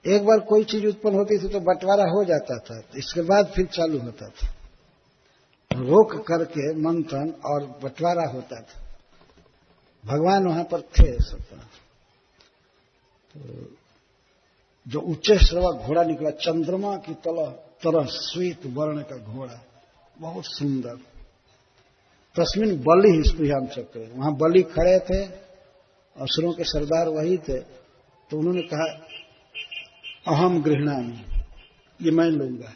एक बार कोई चीज उत्पन्न होती थी तो बंटवारा हो जाता था, इसके बाद फिर चालू होता था, रोक करके मंथन और बंटवारा होता था। भगवान वहां पर थे सब। तो जो उच्चैश्रवा घोड़ा निकला, चंद्रमा की तरह श्वेत वर्ण का घोड़ा, बहुत सुंदर। तस्मिन बलि स्पृहां चक्र, वहां बलि खड़े थे, असुरों के सरदार वही थे। तो उन्होंने कहा अहम गृह्णामि, ये मैं लूंगा।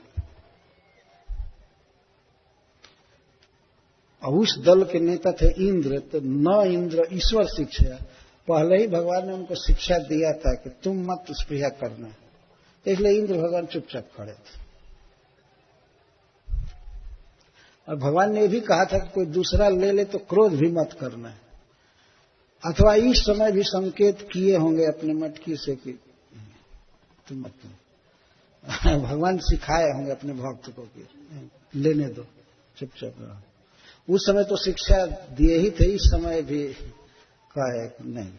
और उस दल के नेता थे इंद्र। तो न इंद्र ईश्वर शिक्षा, पहले ही भगवान ने उनको शिक्षा दिया था कि तुम मत स्पृहा करना, इसलिए इंद्र भगवान चुपचाप खड़े थे। और भगवान ने भी कहा था कि कोई दूसरा ले ले तो क्रोध भी मत करना है। अथवा इस समय भी संकेत किए होंगे अपने मटकी से कि तुम मत, भगवान सिखाए होंगे अपने भक्त को कि लेने दो, चुपचाप रहो। उस समय तो शिक्षा दिए ही थे, इस समय भी कहा नहीं।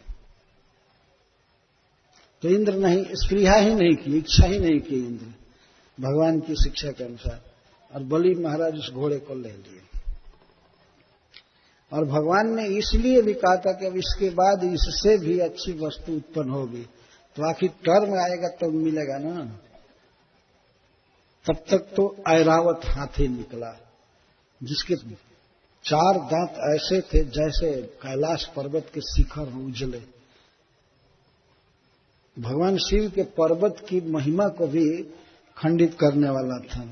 तो इंद्र नहीं, स्पृहा ही नहीं की, इच्छा ही नहीं की इंद्र भगवान की शिक्षा के अनुसार, और बलि महाराज उस घोड़े को ले लिए। और भगवान ने इसलिए भी कहा था कि अब इसके बाद इससे भी अच्छी वस्तु उत्पन्न होगी, तो आखिर टर्म आएगा तो मिलेगा ना। तब तक तो ऐरावत हाथी निकला, जिसके 4 दांत ऐसे थे जैसे कैलाश पर्वत के शिखर हो उजले। भगवान शिव के पर्वत की महिमा को भी खंडित करने वाला था।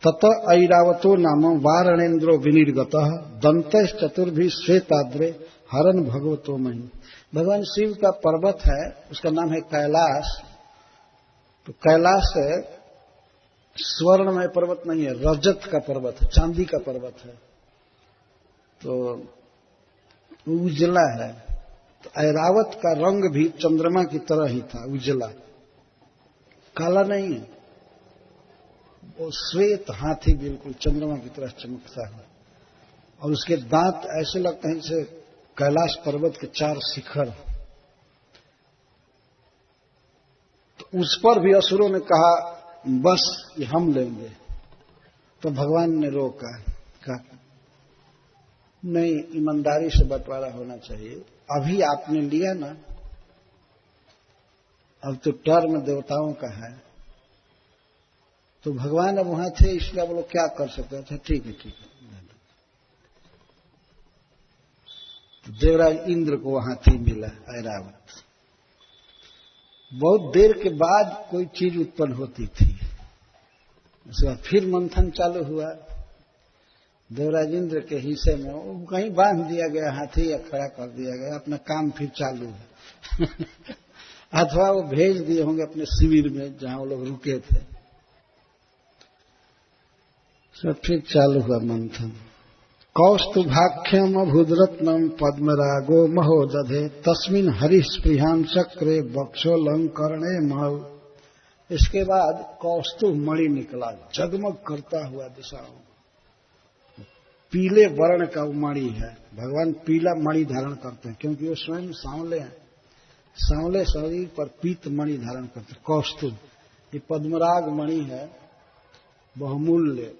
तत ऐरावतो नाम वारणेन्द्रो विनिर्गत दंत चतुर्भि श्वेताद्रे हरन भगवतो मही। भगवान शिव का पर्वत है, उसका नाम है कैलाश। तो कैलाश स्वर्णमय पर्वत नहीं है, रजत का पर्वत है, चांदी का पर्वत है, तो उजला है। तो ऐरावत का रंग भी चंद्रमा की तरह ही था, उजला, काला नहीं है, वो श्वेत हाथी बिल्कुल चंद्रमा की तरह चमकता है। और उसके दांत ऐसे लगते हैं जैसे कैलाश पर्वत के 4 शिखर। तो उस पर भी असुरों ने कहा बस ये हम लेंगे। तो भगवान ने रोका, कहा नहीं, ईमानदारी से बंटवारा होना चाहिए। अभी आपने लिया ना, अब तो टर्म देवताओं का है। तो भगवान अब वहां थे, इसलिए वो लोग क्या कर सकते थे, ठीक है ठीक है। तो देवराज इंद्र को वहां थी मिला ऐरावत। बहुत देर के बाद कोई चीज उत्पन्न होती थी। उसके बाद फिर मंथन चालू हुआ। देवराज इंद्र के हिस्से में वो कहीं बांध दिया गया हाथी या खड़ा कर दिया गया, अपना काम फिर चालू है। अथवा वो भेज दिए होंगे अपने शिविर में जहां वो लोग रुके थे। सब फिर चालू हुआ मंथन। कौस्तुभाख्यम अभुद्रत्नम पद्मरागो महोदधे तस्मिन हरिस्पृहां चक्रे वक्षोलंकरणे महौ। इसके बाद कौस्तुभ मणि निकला, जगमग करता हुआ दिशाओं। पीले वर्ण का मणि है, भगवान पीला मणि धारण करते हैं क्योंकि वो स्वयं सांवले हैं। सांवले शरीर पर पीत मणि धारण करते हैं। कौस्तुभ ये पद्मराग मणि है, बहुमूल्य,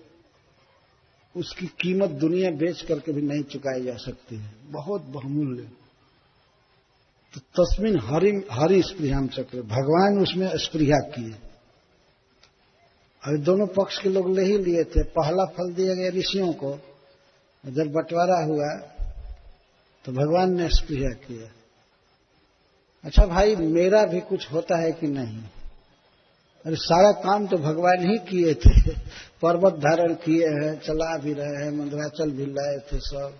उसकी कीमत दुनिया बेच करके भी नहीं चुकाई जा सकती है, बहुत बहुमूल्य। तो तस्मिन हरि स्पृहां चक्र, भगवान उसमें स्पृहा किए। अभी दोनों पक्ष के लोग ले ही लिए थे। पहला फल दिया गया ऋषियों को, जब बंटवारा हुआ तो भगवान ने स्पृहा किया। अच्छा भाई, मेरा भी कुछ होता है कि नहीं? अरे सारा काम तो भगवान ही किए थे, पर्वत धारण किए हैं, चला भी रहे हैं, मंदराचल भी लाए थे सब।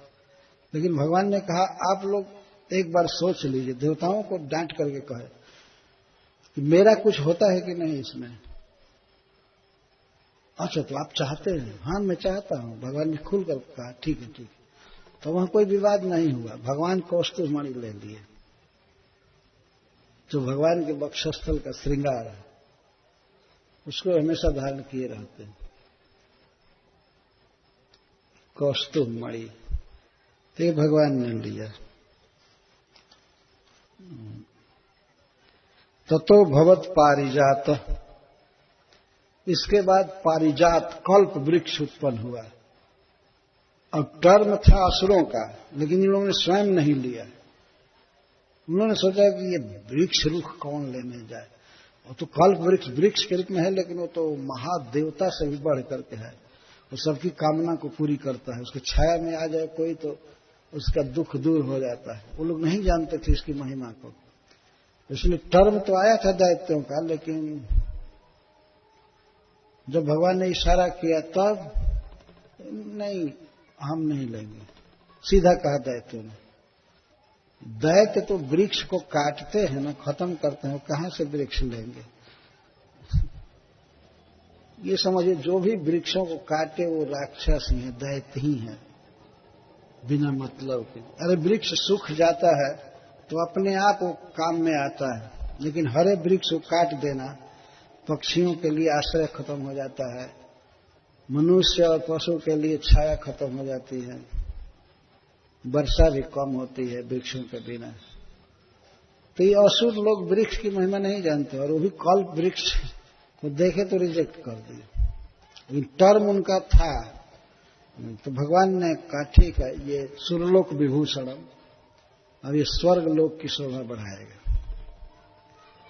लेकिन भगवान ने कहा आप लोग एक बार सोच लीजिए, देवताओं को डांट करके कहे कि मेरा कुछ होता है कि नहीं इसमें। अच्छा तो आप चाहते हैं? हाँ मैं चाहता हूं। भगवान ने खुल कर कहा ठीक है ठीक है। तो वहां कोई विवाद नहीं हुआ। भगवान कौस्तुभ मणि ले लिए, जो भगवान के वक्षस्थल का श्रृंगार है, उसको हमेशा धारण किए रहते हैं, कौस्तुभ मणि। तो भगवान ने लिया। ततो भवत पारिजात, इसके बाद पारिजात कल्प वृक्ष उत्पन्न हुआ। और टर्म था असुरों का, लेकिन इन लोगों ने स्वयं नहीं लिया। उन्होंने सोचा कि ये वृक्ष रुख कौन लेने जाए। वो तो कल्प वृक्ष वृक्ष के रूप में है, लेकिन वो तो महादेवता से भी बढ़ करके है। वो सबकी कामना को पूरी करता है। उसके छाया में आ जाए कोई तो उसका दुख दूर हो जाता है। वो लोग नहीं जानते थे इसकी महिमा को, इसलिए टर्म तो आया था दैत्यों का, लेकिन जब भगवान ने इशारा किया तब नहीं, हम नहीं लेंगे, सीधा कहा दैत्यों ने। दैत्य तो वृक्ष को काटते हैं ना, खत्म करते हैं, कहां से वृक्ष लेंगे? ये समझिए जो भी वृक्षों को काटे वो राक्षस ही है, दैत्य ही है, बिना मतलब के। अरे वृक्ष सूख जाता है तो अपने आप वो काम में आता है, लेकिन हरे वृक्ष को काट देना, पक्षियों के लिए आश्रय खत्म हो जाता है, मनुष्य और पशु के लिए छाया खत्म हो जाती है, वर्षा भी कम होती है वृक्षों के बिना। तो ये असुर लोग वृक्ष की महिमा नहीं जानते, और वो भी कल्प वृक्ष को देखे तो रिजेक्ट कर दिए। लेकिन टर्म उनका था, तो भगवान ने कहा ठीक है, ये सुरलोक विभूषणम, अब ये स्वर्ग लोक की शोभा बढ़ाएगा,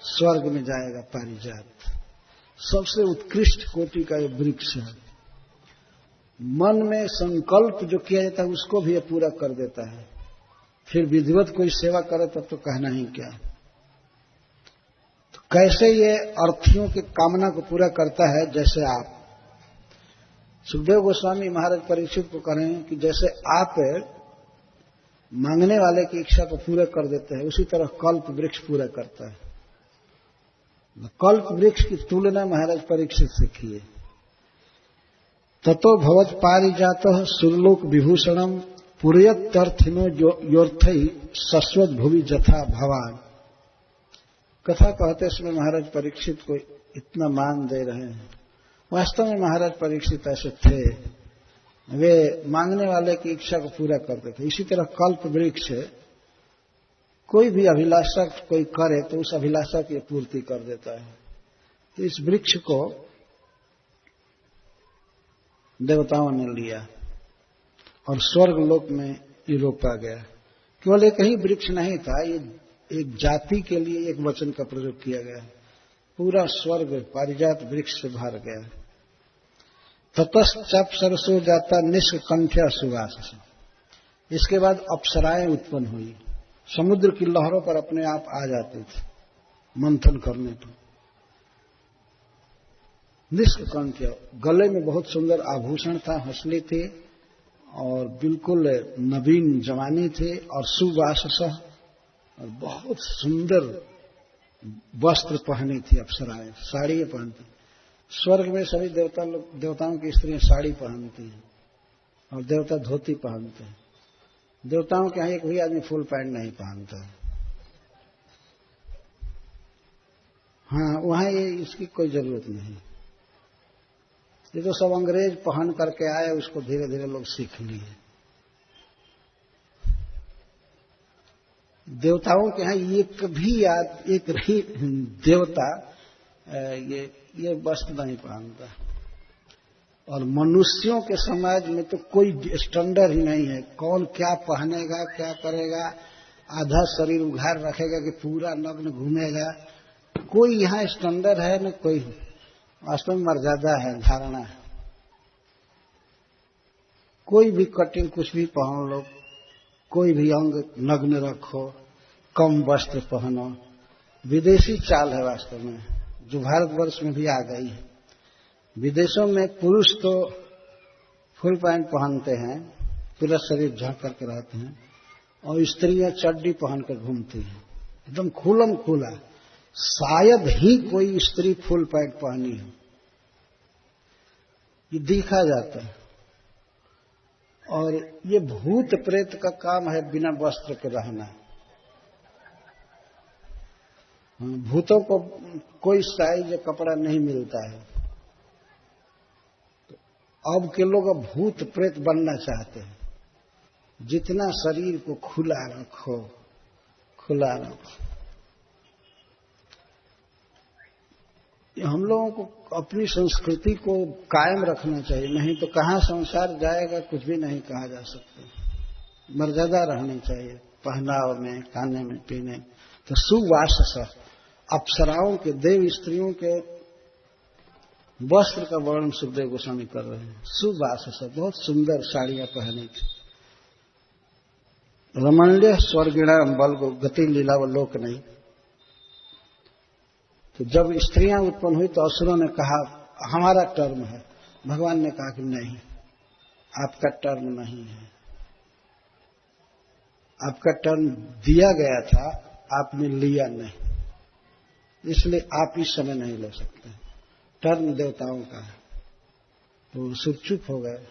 स्वर्ग में जाएगा पारिजात। सबसे उत्कृष्ट कोटि का ये वृक्ष है। मन में संकल्प जो किया जाता है उसको भी ये पूरा कर देता है। फिर विधिवत कोई सेवा करे तब तो कहना ही क्या। तो कैसे ये अर्थियों की कामना को पूरा करता है? जैसे आप सुखदेव गोस्वामी महाराज परीक्षित को कह रहे हैं कि जैसे आप मांगने वाले की इच्छा को पूरा कर देते हैं, उसी तरह कल्प वृक्ष पूरा करता है। कल्प वृक्ष की तुलना महाराज परीक्षित से किए। ततो भवत पारिजातः सुरलोक विभूषणम पुरयत्यर्थिनो योर्थई शश्वत भुवि जथा भवान। कथा कहते समय महाराज परीक्षित को इतना मान दे रहे हैं। वास्तव में महाराज परीक्षित ऐसे थे, वे मांगने वाले की इच्छा को पूरा करते थे। इसी तरह कल्प वृक्ष कोई भी अभिलाषा कोई करे तो उस अभिलाषा की पूर्ति कर देता है। तो इस वृक्ष को देवताओं ने लिया और स्वर्ग लोक में ये रोपा गया। केवल एक ही वृक्ष नहीं था, ये एक जाति के लिए एक वचन का प्रयोग किया गया। पूरा स्वर्ग पारिजात वृक्ष से भर गया। ततश्चाप सरसो जाता निष्कंठ्या सुवास। इसके बाद अप्सराएं उत्पन्न हुई, समुद्र की लहरों पर अपने आप आ जाती थी मंथन करने पर। निष्कंठ्या, गले में बहुत सुंदर आभूषण था, हंसली थी और बिल्कुल नवीन जवानी थी और सुवास और बहुत सुंदर वस्त्र पहनी थी अप्सराएं, साड़ी पहनती। स्वर्ग में सभी देवताओं की स्त्रियां साड़ी पहनती हैं और देवता धोती पहनते हैं। देवताओं के यहां एक भी आदमी फुल पैंट नहीं पहनता है। हाँ, वहां ये इसकी कोई जरूरत नहीं। ये तो सब अंग्रेज पहन करके आए, उसको धीरे धीरे लोग सीख लिए। देवताओं के यहां एक भी देवता ये वस्त्र नहीं पहनता। और मनुष्यों के समाज में तो कोई स्टैंडर्ड ही नहीं है, कौन क्या पहनेगा, क्या करेगा, आधा शरीर उघाड़ रखेगा कि पूरा नग्न घूमेगा। कोई यहाँ स्टैंडर्ड है न कोई वास्तव में मर्यादा है, धारणा है। कोई भी कटिंग कुछ भी पहन लो, कोई भी अंग नग्न रखो, कम वस्त्र पहनो, विदेशी चाल है वास्तव में, जो भारतवर्ष में भी आ गई है। विदेशों में पुरुष तो फुल पैंट पहनते हैं, पूरा शरीर झाँक करके रहते हैं, और स्त्रियां चड्डी पहनकर घूमती हैं एकदम खुलम खुला। शायद ही कोई स्त्री फुल पैंट पहनी हो, ये देखा जाता है। और ये भूत प्रेत का काम है बिना वस्त्र के रहना। भूतों को कोई साइज कपड़ा नहीं मिलता है, तो अब के लोग अब भूत प्रेत बनना चाहते हैं। जितना शरीर को खुला रखो, खुला रखो। हम लोगों को अपनी संस्कृति को कायम रखना चाहिए, नहीं तो कहां संसार जाएगा कुछ भी नहीं कहा जा सकता। मर्यादा रहनी चाहिए पहनाव में, खाने में, पीने। तो सुवास अप्सराओं के, देव स्त्रियों के वस्त्र का वर्णन सुखदेव गोस्वामी कर रहे हैं। सुवास बहुत सुंदर साड़ियां पहनी थी। रमणीय स्वर्गिणा बल गति लीला व लोक नहीं। तो जब स्त्रियां उत्पन्न हुई तो असुरों ने कहा हमारा टर्म है। भगवान ने कहा कि नहीं, आपका टर्म नहीं है। आपका टर्म दिया गया था, आपने लिया नहीं, इसलिए आप इस समय नहीं ले सकते। टर्म देवताओं का है। तो चुप हो गए।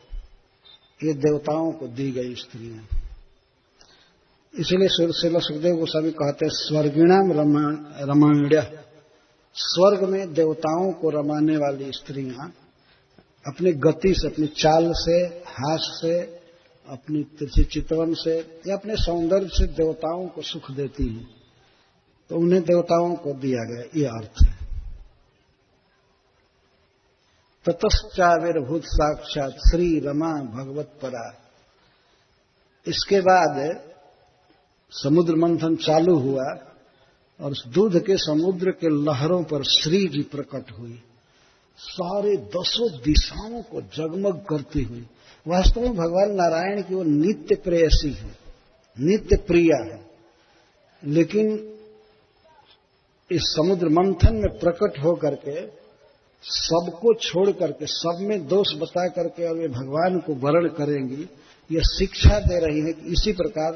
ये देवताओं को दी गई स्त्रियां। इसलिए सुखदेव गोस्वामी कहते हैं स्वर्गिणाम रमणीय। स्वर्ग में देवताओं को रमाने वाली स्त्रियां अपनी गति से, अपनी चाल से, हास से, अपनी तिरछी चितवन से या अपने सौंदर्य से देवताओं को सुख देती हैं। तो उन्हें देवताओं को दिया गया, ये अर्थ है। ततश्चाविर्भूत साक्षात श्री रमा भगवत परा। इसके बाद समुद्र मंथन चालू हुआ और उस दूध के समुद्र के लहरों पर श्री जी प्रकट हुई, सारे 10 दिशाओं को जगमग करती हुई। वास्तव में भगवान नारायण की वो नित्य प्रेयसी है, नित्य प्रिया है। लेकिन इस समुद्र मंथन में प्रकट होकर के सबको छोड़ करके, सब में दोष बता करके और वे भगवान को वर्ण करेंगी, यह शिक्षा दे रही है कि इसी प्रकार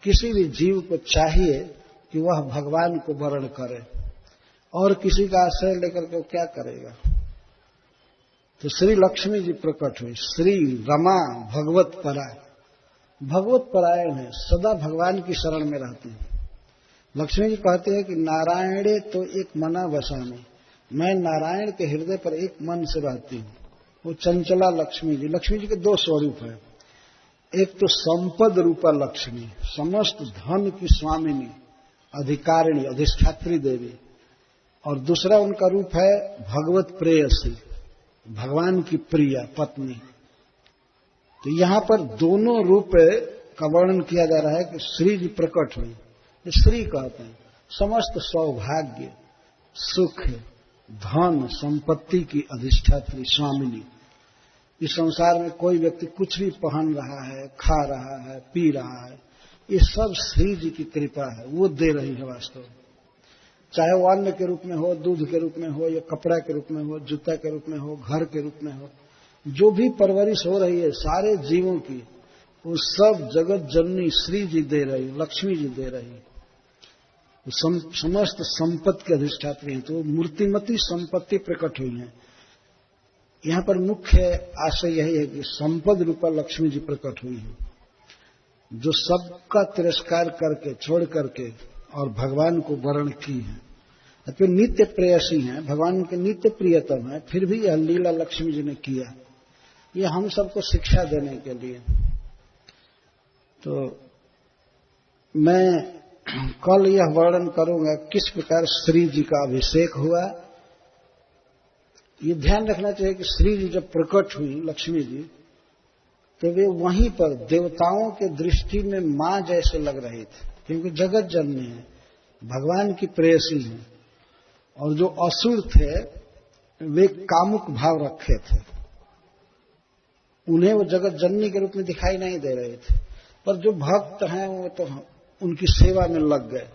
किसी भी जीव को चाहिए कि वह भगवान को वर्ण करे, और किसी का आश्रय लेकर के वो क्या करेगा। तो श्री लक्ष्मी जी प्रकट हुई। श्री रमा भगवत परा, भगवत परायण है, सदा भगवान की शरण में रहती है। लक्ष्मी जी कहते हैं कि नारायणे तो एक मना बसाने, मैं नारायण के हृदय पर एक मन से रहती हूं। वो चंचला लक्ष्मी जी, लक्ष्मी जी के दो स्वरूप है। एक तो संपद रूपा लक्ष्मी, समस्त धन की स्वामिनी, अधिकारिणी, अधिष्ठात्री देवी, और दूसरा उनका रूप है भगवत प्रेयसी, भगवान की प्रिया पत्नी। तो यहां पर दोनों रूप का वर्णन किया जा रहा है कि श्री जी प्रकट हुई। श्री कहते हैं समस्त सौभाग्य, सुख, धन, संपत्ति की अधिष्ठात्री, स्वामिनी। इस संसार में कोई व्यक्ति कुछ भी पहन रहा है, खा रहा है, पी रहा है, ये सब श्री जी की कृपा है, वो दे रही है वास्तव में। चाहे वो अन्न के रूप में हो, दूध के रूप में हो, या कपड़ा के रूप में हो, जूता के रूप में हो, घर के रूप में हो, जो भी परवरिश हो रही है सारे जीवों की, वो सब जगत जननी श्री जी दे रही, लक्ष्मी जी दे रही। समस्त संपत्ति के अधिष्ठात्री हैं, तो मूर्तिमती संपत्ति प्रकट हुई है। यहां पर मुख्य आशय यही है कि संपद रूपा लक्ष्मी जी प्रकट हुई है, जो सबका तिरस्कार करके, छोड़ करके और भगवान को वर्ण की है। तो नित्य प्रेयसी हैं, भगवान के नित्य प्रियतम है, फिर भी यह लीला लक्ष्मी जी ने किया, यह हम सबको शिक्षा देने के लिए। तो मैं कल यह वर्णन करूंगा किस प्रकार श्री जी का अभिषेक हुआ। ये ध्यान रखना चाहिए कि श्री जी जब प्रकट हुई लक्ष्मी जी, तो वे वहीं पर देवताओं के दृष्टि में मां जैसे लग रही थी, क्योंकि जगत जननी है, भगवान की प्रेयसी है, और जो असुर थे वे कामुक भाव रखे थे, उन्हें वो जगत जननी के रूप में दिखाई नहीं दे रहे थे। पर जो भक्त हैं वो तो उनकी सेवा में लग गए।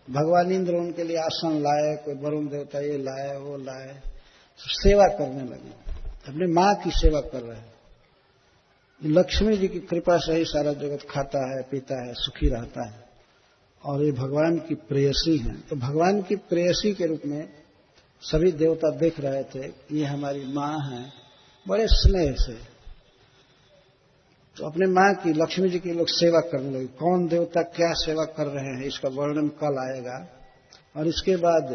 भगवान इंद्र उनके लिए आसन लाए, कोई वरुण देवता ये लाए, वो लाए, सेवा करने लगे, अपने मां की सेवा कर रहे हैं। लक्ष्मी जी की कृपा से ही सारा जगत खाता है, पीता है, सुखी रहता है, और ये भगवान की प्रेयसी हैं। तो भगवान की प्रेयसी के रूप में सभी देवता देख रहे थे, ये हमारी मां है, बड़े स्नेह से। तो अपने मां की, लक्ष्मी जी की लोग सेवा करने लगे। कौन देवता क्या सेवा कर रहे हैं इसका वर्णन कल आएगा। और इसके बाद